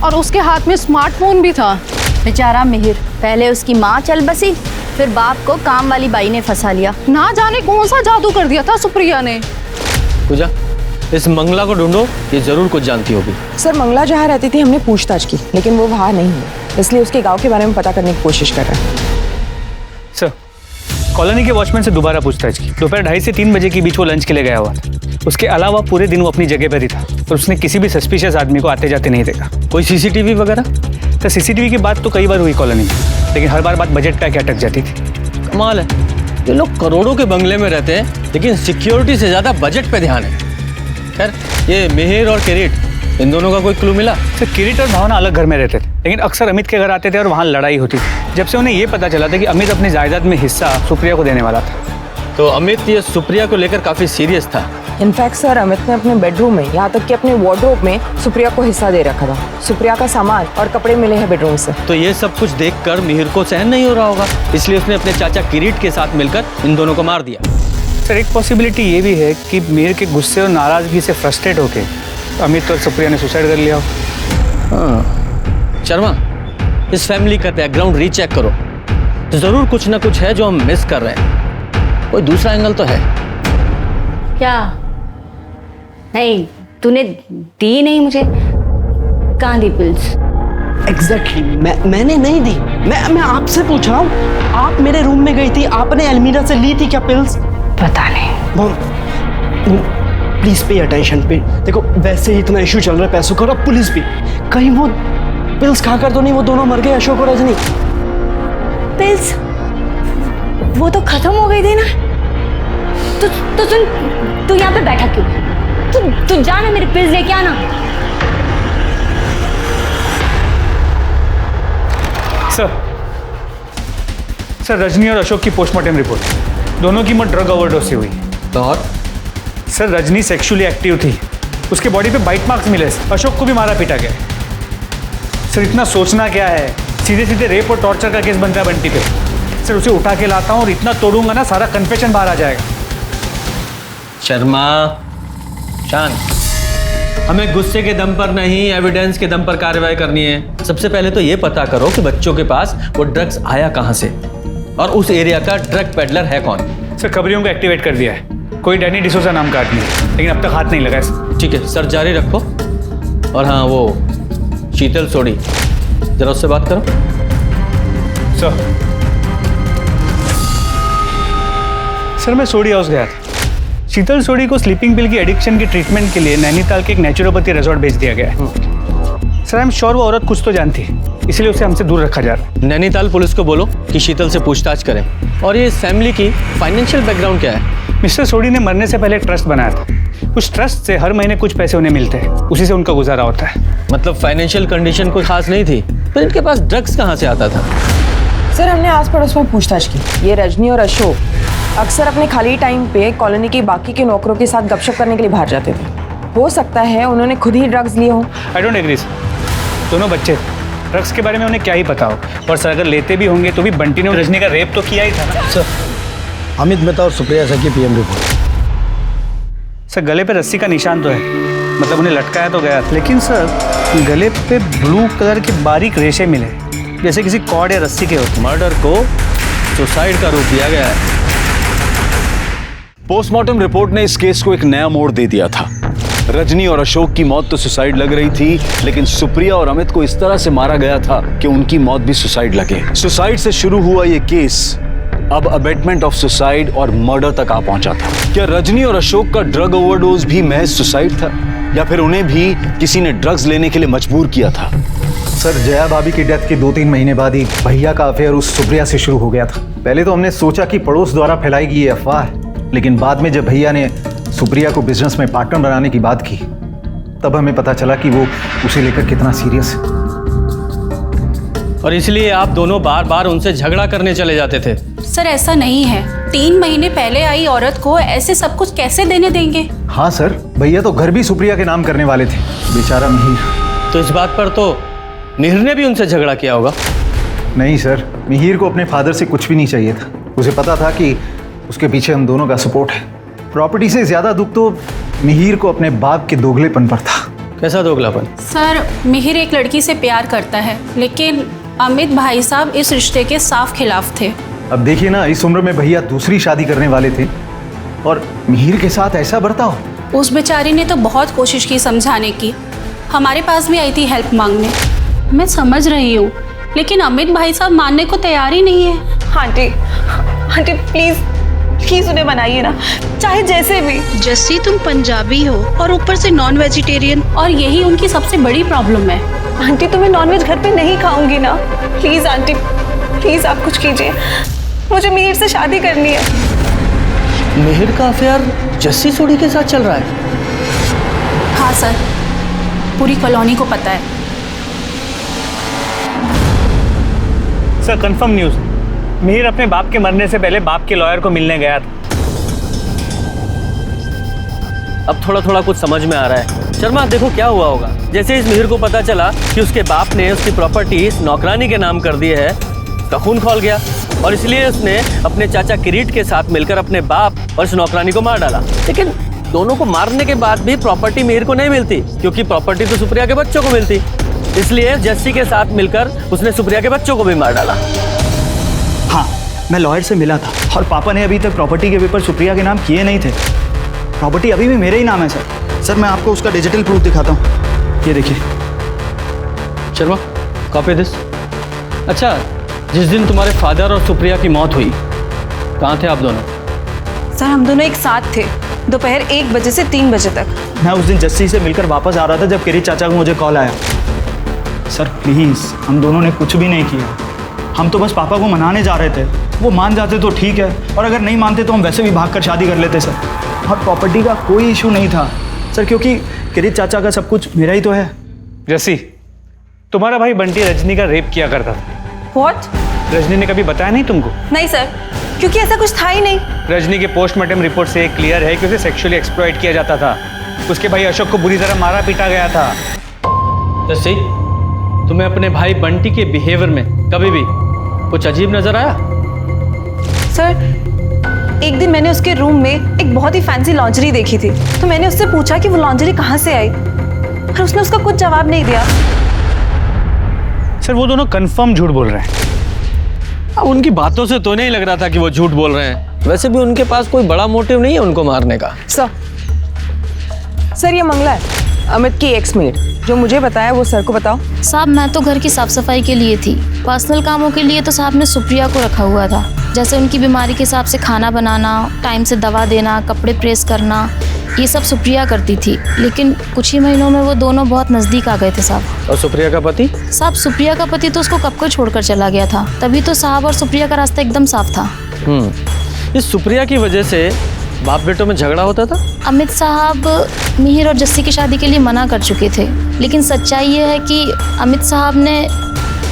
और उसके हाथ में स्मार्टफोन भी था। बेचारा मिहिर, पहले उसकी माँ चल बसी, फिर बाप को काम वाली बाई ने फंसा लिया। ना जाने कौन सा जादू कर दिया था सुप्रिया ने। पूजा, इस मंगला को ढूंढो, ये जरूर कुछ जानती होगी। सर, मंगला जहाँ रहती थी हमने पूछताछ की, लेकिन वो वहाँ नहीं है, इसलिए उसके गाँव के बारे में पता करने की कोशिश कर रहे हैं। सर, कॉलोनी के वॉचमैन से दोबारा पूछताछ की। दोपहर 2:30 से 3 बजे के बीच वो लंच के लिए गया हुआ था। उसके अलावा पूरे दिन वो अपनी जगह पर ही था, और उसने किसी भी सस्पिशियस आदमी को आते जाते नहीं देखा। कोई सीसीटीवी वगैरह? तो सीसीटीवी की बात तो कई बार हुई कॉलोनी में, लेकिन हर बार बात बजट पे आके अटक जाती थी। कमाल है, ये लोग करोड़ों के बंगले में रहते हैं, लेकिन सिक्योरिटी से ज़्यादा बजट पे ध्यान है। खैर, ये मिहिर और किरीट, इन दोनों का कोई क्लू मिला? तो किरीट और भावना अलग घर में रहते थे, लेकिन अक्सर अमित के घर आते थे और वहाँ लड़ाई होती थी। जब से उन्हें ये पता चला था कि अमित अपनी जायदाद में हिस्सा सुप्रिया को देने वाला था। तो अमित ये सुप्रिया को लेकर काफ़ी सीरियस था। इनफैक्ट सर, अमित ने अपने बेडरूम में, यहाँ तक कि अपने वार्डरोब में सुप्रिया को हिस्सा दे रखा था। सुप्रिया का सामान और कपड़े मिले हैं बेडरूम से। तो ये सब कुछ देखकर मिहिर को सहन नहीं हो रहा होगा, इसलिए उसने अपने चाचा किरीट के साथ मिलकर इन दोनों को मार दिया। सर, एक पॉसिबिलिटी ये भी है कि मिहिर के गुस्से और नाराजगी से फ्रस्ट्रेट होकर अमित और सुप्रिया ने सुसाइड कर लिया हो। हाँ, शर्मा, इस फैमिली का बैकग्राउंड रीचेक करो, तो जरूर कुछ ना कुछ है जो हम मिस कर रहे हैं। कोई दूसरा एंगल तो है क्या? नहीं, तूने दी नहीं मुझे। कहाँ दी पिल्स? एग्जैक्टली, मैंने नहीं दी। मैं आपसे पूछ रहा हूँ। आप मेरे रूम में गई थी, आपने अलमीरा से ली थी क्या पिल्स? पता नहीं। मॉम, प्लीज पे अटेंशन पे। देखो, वैसे ही इतना इशू चल रहा है पैसों का, और पुलिस भी, कहीं वो पिल्स खाकर तो नहीं वो दोनों मर गए, अशोक और रजनी? पिल्स वो तो खत्म हो गई थी ना। तो सुन, तू यहाँ पे बैठा क्यों? तू जा ना, मेरे पिल्स लेके आना। सर, रजनी और अशोक की पोस्टमार्टम रिपोर्ट, दोनों की मौत ड्रग ओवरडोज से हुई। और सर, रजनी सेक्सुअली एक्टिव थी, उसके बॉडी पे बाइट मार्क्स मिले। अशोक को भी मारा पीटा गया। सर, इतना सोचना क्या है, सीधे सीधे रेप और टॉर्चर का केस बनता है बंटी पे। सर, उसे उठा के लाता हूँ और इतना तोड़ूंगा ना, सारा कन्फेशन बाहर आ जाएगा। शर्मा, शांत। हमें गुस्से के दम पर नहीं, एविडेंस के दम पर कार्रवाई करनी है। सबसे पहले तो ये पता करो कि बच्चों के पास वो ड्रग्स आया कहाँ से, और उस एरिया का ड्रग पेडलर है कौन। सर, खबरियों को एक्टिवेट कर दिया है, कोई डैनी डिसोजा नाम का आदमी है, लेकिन अब तक हाथ नहीं लगा है। ठीक है सर, जारी रखो। और हाँ, वो शीतल सोडी, जरा उससे बात करो। सर, मैं सोडी हाउस गया था। शीतल सोडी को स्लीपिंग पिल की एडिक्शन की ट्रीटमेंट के लिए नैनीताल के एक नेचुरोपैथी रिजॉर्ट भेज दिया गया है। सर, आई एम श्योर वो औरत कुछ तो जानती है, इसलिए उसे हमसे दूर रखा जा रहा है। नैनीताल पुलिस को बोलो कि शीतल से पूछताछ करें। और ये फैमिली की फाइनेंशियल बैकग्राउंड क्या है? मिस्टर सोडी ने मरने से पहले एक ट्रस्ट बनाया था, उस ट्रस्ट से हर महीने कुछ पैसे उन्हें मिलते हैं, उसी से उनका गुजारा होता है। मतलब फाइनेंशियल कंडीशन कोई खास नहीं थी, तो इनके पास ड्रग्स कहाँ से आता था? सर हमने आस पड़ोस में पूछताछ की। ये रजनी और अशोक अक्सर अपने खाली टाइम पे कॉलोनी के बाकी के नौकरों के साथ गपशप करने के लिए बाहर जाते थे। हो सकता है उन्होंने खुद ही ड्रग्स लिए हो। आई डोंट एग्री सर, दोनों बच्चे ड्रग्स के बारे में उन्हें क्या ही पता हो। और सर अगर लेते भी होंगे तो भी बंटी ने रजनी का रेप तो किया ही था ना। सर अमित मेहता और सुप्रिया सर की पीएम रिपोर्ट। सर गले पे रस्सी का निशान तो है, मतलब उन्हें लटकाया तो गया, लेकिन सर गले पे ब्लू कलर के बारीक रेशे मिले, जैसे किसी कॉर्ड या रस्सी के होते। मर्डर को सुसाइड का रूप दिया गया है। पोस्टमार्टम रिपोर्ट ने इस केस को एक नया मोड़ दे दिया था। रजनी और अशोक की मौत तो सुसाइड लग रही थी, लेकिन सुप्रिया और अमित को इस तरह से मारा गया था कि उनकी मौत भी सुसाइड लगे। सुसाइड से शुरू हुआ ये केस अब अबेटमेंट ऑफ सुसाइड और मर्डर तक आ पहुंचा था। क्या रजनी और अशोक का ड्रग ओवरडोज भी महज सुसाइड था, या फिर उन्हें भी किसी ने ड्रग्स लेने के लिए मजबूर किया था? सर जया भाभी की डेथ के 2-3 महीने बाद ही भैया का अफेयर उस सुप्रिया से शुरू हो गया था। पहले तो हमने सोचा कि पड़ोस द्वारा फैलाई गई ये अफवाह है, लेकिन बाद में जब भैया ने सुप्रिया को बिजनेस में पार्टनर बनाने की बात की, तब हमें पता चला कि वो उसे लेकर कितना सीरियस है। और इसलिए आप दोनों बार बार उनसे झगड़ा करने चले जाते थे। सर ऐसा नहीं है, 3 महीने पहले आई औरत को ऐसे सब कुछ कैसे देने देंगे? हाँ सर, भैया तो घर भी सुप्रिया के नाम करने वाले थे, बेचारा मिहिर। तो इस बात पर तो मिहिर ने भी उनसे झगड़ा किया होगा। नहीं सर, मिहिर को अपने फादर से कुछ भी नहीं चाहिए था। उसे पता था कि उसके पीछे हम दोनों का सपोर्ट है। प्रॉपर्टी से ज्यादा दुख तो मिहिर को अपने बाप के दोगलेपन पर था। कैसा दोगलापन? सर मिहिर एक लड़की से प्यार करता है, लेकिन अमित भाई साहब इस रिश्ते के साफ खिलाफ थे। अब देखिए ना, इस उम्र में भैया दूसरी शादी करने वाले थे और मिहिर के साथ ऐसा बर्ताव। उस बेचारी ने तो बहुत कोशिश की समझाने की, हमारे पास भी आई थी हेल्प मांगने। मैं समझ रही हूँ, लेकिन अमित भाई साहब मानने को तैयार ही नहीं है। आंटी आंटी प्लीज प्लीज उन्हें मनाइए ना, चाहे जैसे भी। जस्सी तुम पंजाबी हो और ऊपर से नॉन वेजिटेरियन, और यही उनकी सबसे बड़ी प्रॉब्लम है। आंटी तो मैं नॉनवेज घर पे नहीं खाऊंगी ना। प्लीज आंटी प्लीज आप कुछ कीजिए, मुझे मिहिर से शादी करनी है। मिहिर का अफेयर जस्सी सोडी के साथ चल रहा है? हाँ सर, पूरी कॉलोनी को पता है। सर कंफर्म न्यूज़, मिहिर अपने बाप के मरने से पहले बाप के लॉयर को मिलने गया था। अब थोड़ा थोड़ा कुछ समझ में आ रहा है। शर्मा देखो क्या हुआ होगा, जैसे इस मिहिर को पता चला कि उसके बाप ने उसकी प्रॉपर्टी नौकरानी के नाम कर दी है, उसका खून खौल गया और इसलिए उसने अपने चाचा किरीट के साथ मिलकर अपने बाप और इस नौकरानी को मार डाला। लेकिन दोनों को मारने के बाद भी प्रॉपर्टी मिहिर को नहीं मिलती, क्योंकि प्रॉपर्टी तो सुप्रिया के बच्चों को मिलती। इसलिए जस्सी के साथ मिलकर उसने सुप्रिया के बच्चों को भी मार डाला। हाँ, मैं लॉयर से मिला था और पापा ने अभी तक प्रॉपर्टी के पेपर सुप्रिया के नाम किए नहीं थे। प्रॉपर्टी अभी भी मेरे ही नाम है सर। सर मैं आपको उसका डिजिटल प्रूफ दिखाता हूँ, ये देखिए। Sharma copy this. अच्छा, जिस दिन तुम्हारे फादर और सुप्रिया की मौत हुई, कहाँ थे आप दोनों? सर हम दोनों एक साथ थे, दोपहर 1 बजे से 3 बजे तक। मैं उस दिन जस्सी से मिलकर वापस आ रहा था जब किरीट चाचा को मुझे कॉल आया। सर प्लीज़, हम दोनों ने कुछ भी नहीं किया, हम तो बस पापा को मनाने जा रहे थे। वो मान जाते तो ठीक है, और अगर नहीं मानते तो हम वैसे भी भागकर शादी कर लेते सर। और प्रॉपर्टी का कोई इशू नहीं था सर, क्योंकि किरीट चाचा का सब कुछ मेरा ही तो है। जस्सी, तुम्हारा भाई बंटी रजनी का रेप किया करता था। What? रजनी ने कभी बताया नहीं तुमको? नहीं सर, क्योंकि ऐसा कुछ था ही नहीं। रजनी के पोस्टमार्टम रिपोर्ट से क्लियर है कि उसे सेक्सुअली एक्सप्लॉइट किया जाता था। उसके भाई अशोक को बुरी तरह मारा पीटा गया था। जस्सी, तुम्हें अपने भाई बंटी के बिहेवियर में कभी भी कुछ अजीब नजर आया? सर एक दिन मैंने उसके रूम में एक बहुत ही फैंसी लॉन्जरी देखी थी, तो मैंने उससे पूछा कि वो लॉन्जरी कहाँ से आई, पर उसने उसका कुछ जवाब नहीं दिया। सर वो दोनों कंफर्म झूठ बोल रहे हैं। अब उनकी बातों से तो नहीं लग रहा था कि वो झूठ बोल रहे हैं। वैसे भी उनके पास कोई बड़ा मोटिव नहीं है उनको मारने का। सर ये मंगला है, अमित की एक्समेट। जो मुझे बताया वो सर को बताओ। साहब मैं तो घर की साफ सफाई के लिए थी, पर्सनल कामों के लिए तो साहब ने सुप्रिया को रखा हुआ था, जैसे उनकी बीमारी के हिसाब से खाना बनाना, टाइम से दवा देना, कपड़े प्रेस करना, ये सब सुप्रिया करती थी। लेकिन कुछ ही महीनों में वो दोनों बहुत नज़दीक आ गए थे साहब। और सुप्रिया का पति? साहब सुप्रिया का पति तो उसको कब को छोड़कर चला गया था, तभी तो साहब और सुप्रिया का रास्ता एकदम साफ था। इस सुप्रिया की वजह से बाप बेटों में झगड़ा होता था? अमित साहब मिहिर और जस्सी की शादी के लिए मना कर चुके थे, लेकिन सच्चाई ये है कि अमित साहब ने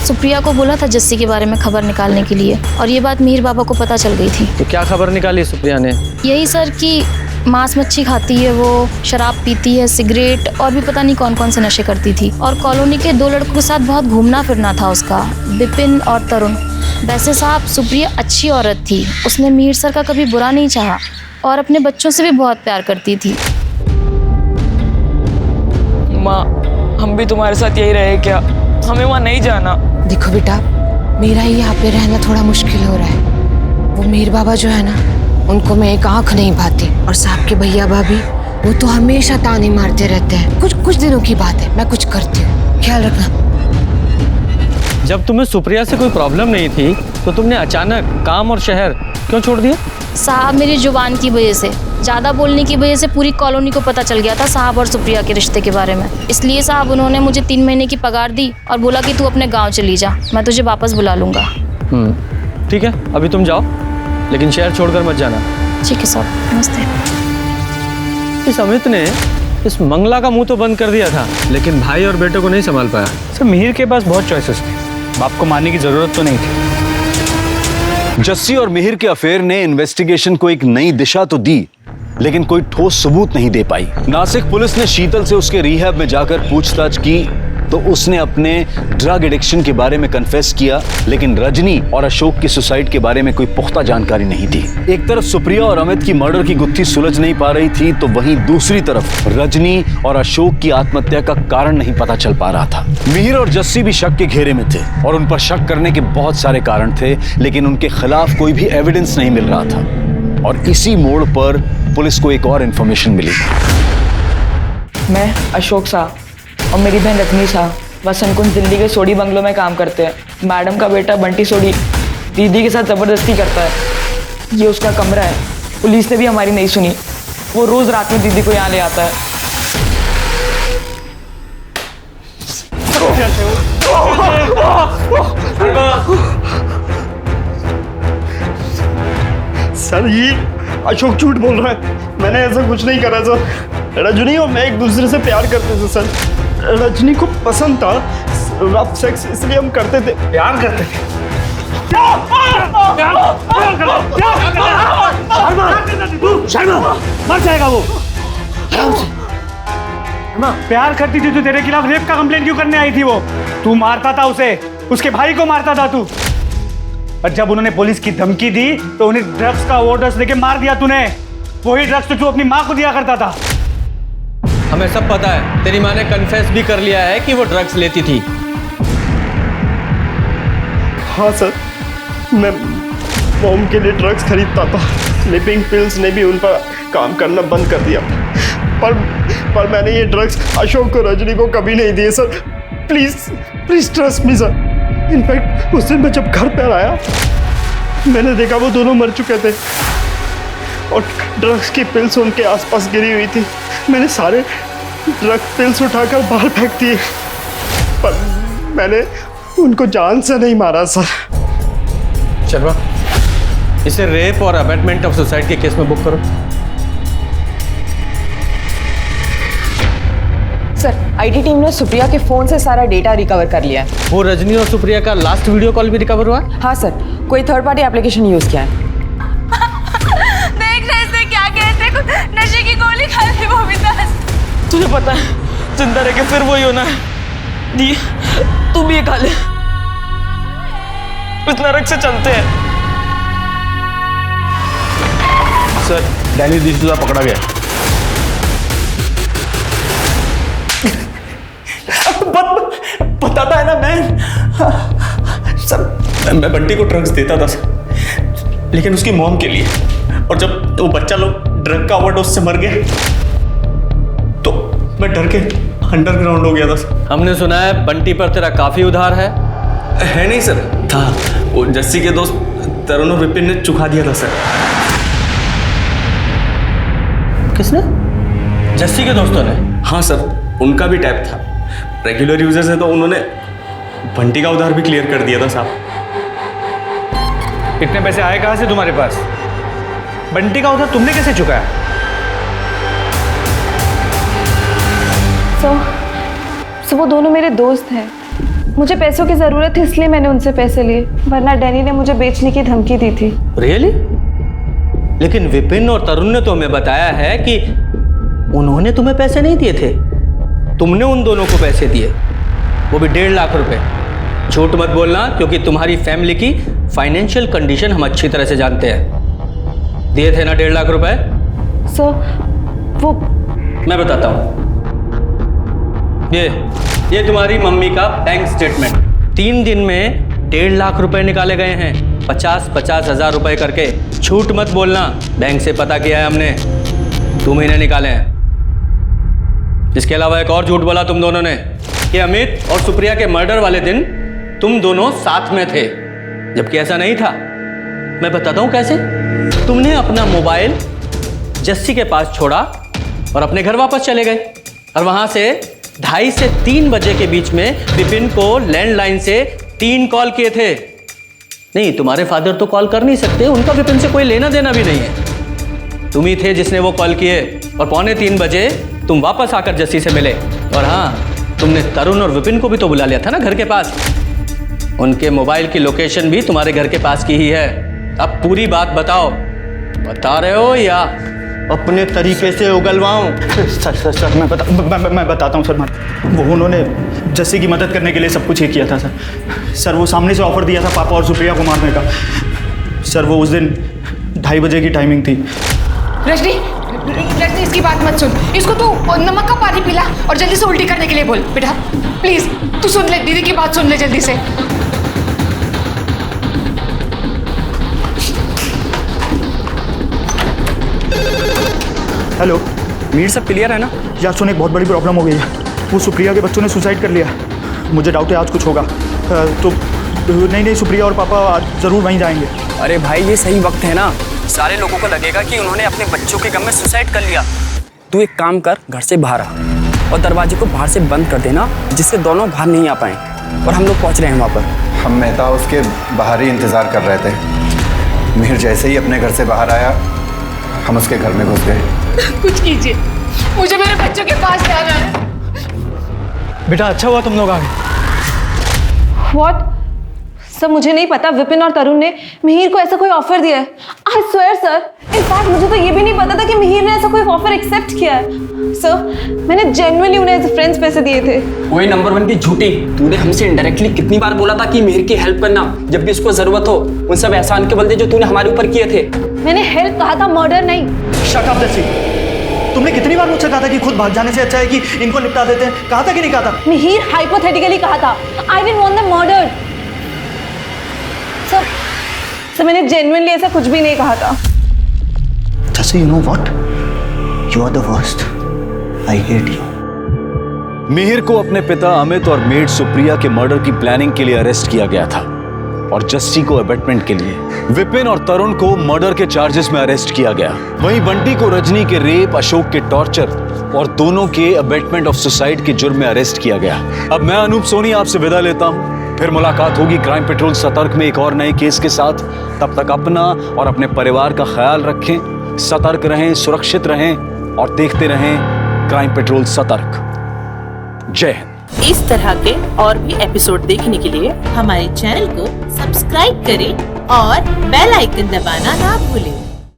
सुप्रिया को बोला था जस्सी के बारे में खबर निकालने के लिए, और ये बात मिहिर बाबा को पता चल गई थी। तो क्या खबर निकाली सुप्रिया ने? यही सर कि मांस मच्छी खाती है वो, शराब पीती है, सिगरेट और भी पता नहीं कौन कौन से नशे करती थी, और कॉलोनी के 2 लड़कों के साथ बहुत घूमना फिरना था उसका, विपिन और तरुण। वैसे साहब सुप्रिया अच्छी औरत थी, उसने मिहिर सर का कभी बुरा नहीं चाहा और अपने बच्चों से भी बहुत प्यार करती थी। माँ, हम भी तुम्हारे साथ यही रहे क्या? हमें वहाँ नहीं जाना। देखो बेटा, मेरा ही यहाँ पे रहना थोड़ा मुश्किल हो रहा है। वो मीर बाबा जो है ना, उनको मैं एक आंख नहीं भाती, और साहब के भैया भाभी वो तो हमेशा ताने मारते रहते हैं। कुछ दिनों की बात है, मैं कुछ करती हूँ, ख्याल रखना। जब तुम्हें सुप्रिया से कोई प्रॉब्लम नहीं थी तो तुमने अचानक काम और शहर क्यों छोड़ दिया? साहब मेरी जुबान की वजह से, ज़्यादा बोलने की वजह से पूरी कॉलोनी को पता चल गया था साहब और सुप्रिया के रिश्ते के बारे में। इसलिए साहब उन्होंने मुझे 3 महीने की पगार दी और बोला कि तू अपने गांव चली जा, मैं तुझे वापस बुला लूँगा। ठीक है, अभी तुम जाओ, लेकिन शहर छोड़कर मत जाना। ठीक है साहब, नमस्ते। इस अमित ने इस मंगला का मुंह तो बंद कर दिया था, लेकिन भाई और बेटे को नहीं संभाल पाया। सर मिहिर के पास बहुत चॉइसेस थे, बाप को मानने की जरूरत तो नहीं थी। जस्सी और मिहिर के अफेयर ने इन्वेस्टिगेशन को एक नई दिशा तो दी, लेकिन कोई ठोस सबूत नहीं दे पाई। नासिक पुलिस ने शीतल से उसके रिहैब में जाकर पूछताछ की तो उसने अपने ड्रग एडिक्शन के बारे में कन्फेस किया, लेकिन रजनी और अशोक की सुसाइड के बारे में कोई पुख्ता जानकारी नहीं थी। एक तरफ सुप्रिया और अमित की मर्डर की गुत्थी सुलझ नहीं पा रही थी, तो वहीं दूसरी तरफ रजनी और अशोक की आत्महत्या का कारण नहीं पता चल पा रहा था। मिहिर और जस्सी भी शक के घेरे में थे और उन पर शक करने के बहुत सारे कारण थे, लेकिन उनके खिलाफ कोई भी एविडेंस नहीं मिल रहा था। और इसी मोड़ पर पुलिस को एक और इंफॉर्मेशन मिली। मैं, अशोक साहब और मेरी बहन रजनी साहब वसंतकुंज दिल्ली के सोडी बंगलों में काम करते हैं। मैडम का बेटा बंटी सोडी दीदी के साथ ज़बरदस्ती करता है। ये उसका कमरा है। पुलिस ने भी हमारी नहीं सुनी। वो रोज़ रात में दीदी को यहाँ ले आता है। सर ये अशोक झूठ बोल रहा है, मैंने ऐसा कुछ नहीं करा सर। रजनी और मैं एक दूसरे से प्यार करते थे सर। रजनी को पसंद था रफ सेक्स, इसलिए हम करते थे। प्यार करते थे? मर जाएगा वो। प्यार करती थी तो तेरे खिलाफ रेप का कंप्लेंट क्यों करने आई थी वो? तू मारता था उसे, उसके भाई को मारता था तू। और जब उन्होंने पुलिस की धमकी दी तो उन्हें ड्रग्स का ऑर्डर्स देके मार दिया तूने। वही ड्रग्स तो तू अपनी माँ को दिया करता था। हमें सब पता है, तेरी माँ ने कन्फेस भी कर लिया है कि वो ड्रग्स लेती थी। हाँ सर, मैं मॉम के लिए ड्रग्स खरीदता था। स्लीपिंग पिल्स ने भी उन पर काम करना बंद कर दिया। पर मैंने ये ड्रग्स अशोक को, रजनी को कभी नहीं दिए sir. Please trust me sir. In fact उस दिन मैं जब घर पर आया, मैंने देखा वो दोनों मर चुके थे और ड्रग्स की पिल्स उनके आसपास गिरी हुई थी। मैंने सारे ड्रग पिल्स उठाकर बाहर फेंक दिए, पर मैंने उनको जान से नहीं मारा सर। शर्मा, इसे रेप और अबैटमेंट ऑफ सुसाइड के केस में बुक करो। सर, आईटी टीम ने सुप्रिया के फोन से सारा डेटा रिकवर कर लिया है। वो रजनी और सुप्रिया का लास्ट वीडियो कॉल भी रिकवर हुआ? हाँ सर, कोई थर्ड पार्टी एप्लीकेशन यूज किया है। नशे की गोली खा ली वो विकास। तुझे पता है जिंदा रह के फिर वही होना है। दी, तू भी ये खा ले। इस नरक से चलते हैं। सर, डैनी डिसूजा पकड़ा गया। बताता है ना मैं। सर, मैं बंटी को ड्रग्स देता था सर, लेकिन उसकी मॉम के लिए। और जब वो बच्चा लोग ड्रग का ओवरडोज से मर गया तो मैं डर के अंडरग्राउंड हो गया था। हमने सुना है बंटी पर तेरा काफी उधार है। है नहीं सर, था। वो जस्सी के दोस्त तरुण और विपिन ने चुका दिया था सर। किसने? जस्सी के दोस्तों ने? हाँ सर, उनका भी टैप था। रेगुलर यूजर्स है तो उन्होंने बंटी का उधार भी क्लियर कर दिया था साहब। इतने पैसे आए कहाँ से तुम्हारे पास? बंटी का उधर तुमने कैसे चुकाया? सो वो दोनों मेरे दोस्त हैं। मुझे पैसों की ज़रूरत थी इसलिए मैंने उनसे पैसे लिए, वरना डैनी ने मुझे बेचने की धमकी दी थी। रियली? लेकिन विपिन और तरुण ने तो हमें बताया है कि उन्होंने तुम्हें पैसे नहीं दिए थे, तुमने उन दोनों को पैसे दिए, वो भी 1.5 लाख रुपए। झूठ मत बोलना, क्योंकि तुम्हारी फैमिली की फाइनेंशियल कंडीशन हम अच्छी तरह से जानते हैं। दिए थे ना 1.5 लाख रुपए? सो वो मैं बताता हूँ। ये तुम्हारी मम्मी का बैंक स्टेटमेंट। 3 दिन में 1.5 लाख रुपए निकाले गए हैं, 50-50 हजार रुपए करके। झूठ मत बोलना, बैंक से पता किया है हमने, तुम ही ने निकाले हैं। इसके अलावा एक और झूठ बोला तुम दोनों ने कि अमित और सुप्रिया के मर्डर वाले दिन तुम दोनों साथ में थे, जबकि ऐसा नहीं था। मैं बताता हूं कैसे। तुमने अपना मोबाइल जस्सी के पास छोड़ा और अपने घर वापस चले गए, और वहां से 2:30 से 3 बजे के बीच में विपिन को लैंडलाइन से 3 कॉल किए थे। नहीं, तुम्हारे फादर तो कॉल कर नहीं सकते, उनका विपिन से कोई लेना देना भी नहीं है। तुम ही थे जिसने वो कॉल किए, और 2:45 बजे तुम वापस आकर जस्सी से मिले। और हाँ, तुमने तरुण और विपिन को भी तो बुला लिया था ना घर के पास। उनके मोबाइल की लोकेशन भी तुम्हारे घर के पास की ही है। अब पूरी बात बताओ, बता रहे हो या अपने तरीके से उगलवाऊं? सर मैं बताता हूँ सर। वो उन्होंने जस्सी की मदद करने के लिए सब कुछ ही किया था सर। वो सामने से ऑफर दिया था पापा और सुप्रिया को मारने का। सर वो उस दिन 2:30 बजे की टाइमिंग थी। रजनी, इसकी बात मत सुन। इसको तू नमक का पानी पिला और जल्दी से उल्टी करने के लिए बोल। बेटा प्लीज तू सुन ले, दीदी की बात सुन ले जल्दी से। हेलो मीर, सब क्लियर है ना? यार सुन, एक बहुत बड़ी प्रॉब्लम हो गई है। वो सुप्रिया के बच्चों ने सुसाइड कर लिया। मुझे डाउट है आज कुछ होगा। तो नहीं, सुप्रिया और पापा आज ज़रूर वहीं जाएंगे। अरे भाई, ये सही वक्त है ना। सारे लोगों को लगेगा कि उन्होंने अपने बच्चों के गम में सुसाइड कर लिया। तू एक काम कर, घर से बाहर आ और दरवाजे को बाहर से बंद कर देना, जिससे दोनों बाहर नहीं आ पाए। और हम लोग पहुँच रहे हैं वहाँ पर। हम मेहता हाउस के बाहर ही इंतज़ार कर रहे थे। मिहिर जैसे ही अपने घर से बाहर आया, हम उसके घर में घुस गए। कुछ कीजिए, मुझे मेरे बच्चों के पास जाना है। बेटा अच्छा हुआ तुम लोग आ गए। What? सर मुझे नहीं पता विपिन और तरुण ने मिहिर को ऐसा कोई ऑफर दिया है। आई स्वेयर सर, इनफैक्ट मुझे तो ये भी नहीं पता था कि मिहिर ने ऐसा कोई ऑफर एक्सेप्ट किया है। सर मैंने जेन्युइनली उन्हें एज फ्रेंड्स पैसे दिए थे। वही नंबर 1 की झूठी। तूने हमसे इनडायरेक्टली कितनी बार बोला था कि मिहिर की हेल्प करना जब भी उसको जरूरत हो। उन सब एहसान के बदले जो तूने हमारे ऊपर किए थे। मैंने हेल्प कहा था, मर्डर नहीं। शट अप जस्सी, तुमने कितनी बार मुझसे कहा था कि खुद भाग जाने से अच्छा है कि इनको निपटा देते हैं? कहा था कि नहीं कहा था? मिहिर हाइपोथेटिकली कहा था। I didn't want them murdered. Sir मैंने जेन्युइनली ऐसा कुछ भी नहीं कहा था। Jassi, you know what? You are the worst. I hate you. Mihir को अपने पिता अमित और मेड सुप्रिया के मर्डर की प्लानिंग के लिए अरेस्ट किया गया था, और जस्सी को अबेटमेंट के लिए। विपिन और तरुण को मर्डर के चार्जेस में अरेस्ट किया गया। वहीं बंटी को रजनी के रेप, अशोक के टॉर्चर और दोनों के अबेटमेंट ऑफ सुसाइड के जुर्म में अरेस्ट किया गया। अब मैं अनूप सोनी आपसे विदा लेता हूं। फिर मुलाकात होगी क्राइम पेट्रोल सतर्क में एक और नए केस के साथ। तब तक अपना और अपने परिवार का ख्याल रखें, सतर्क रहें, सुरक्षित रहें और देखते रहें क्राइम पेट्रोल सतर्क। जय हिंद। इस तरह के और भी एपिसोड देखने के लिए हमारे चैनल को सब्सक्राइब करें और बेल आइकन दबाना ना भूलें।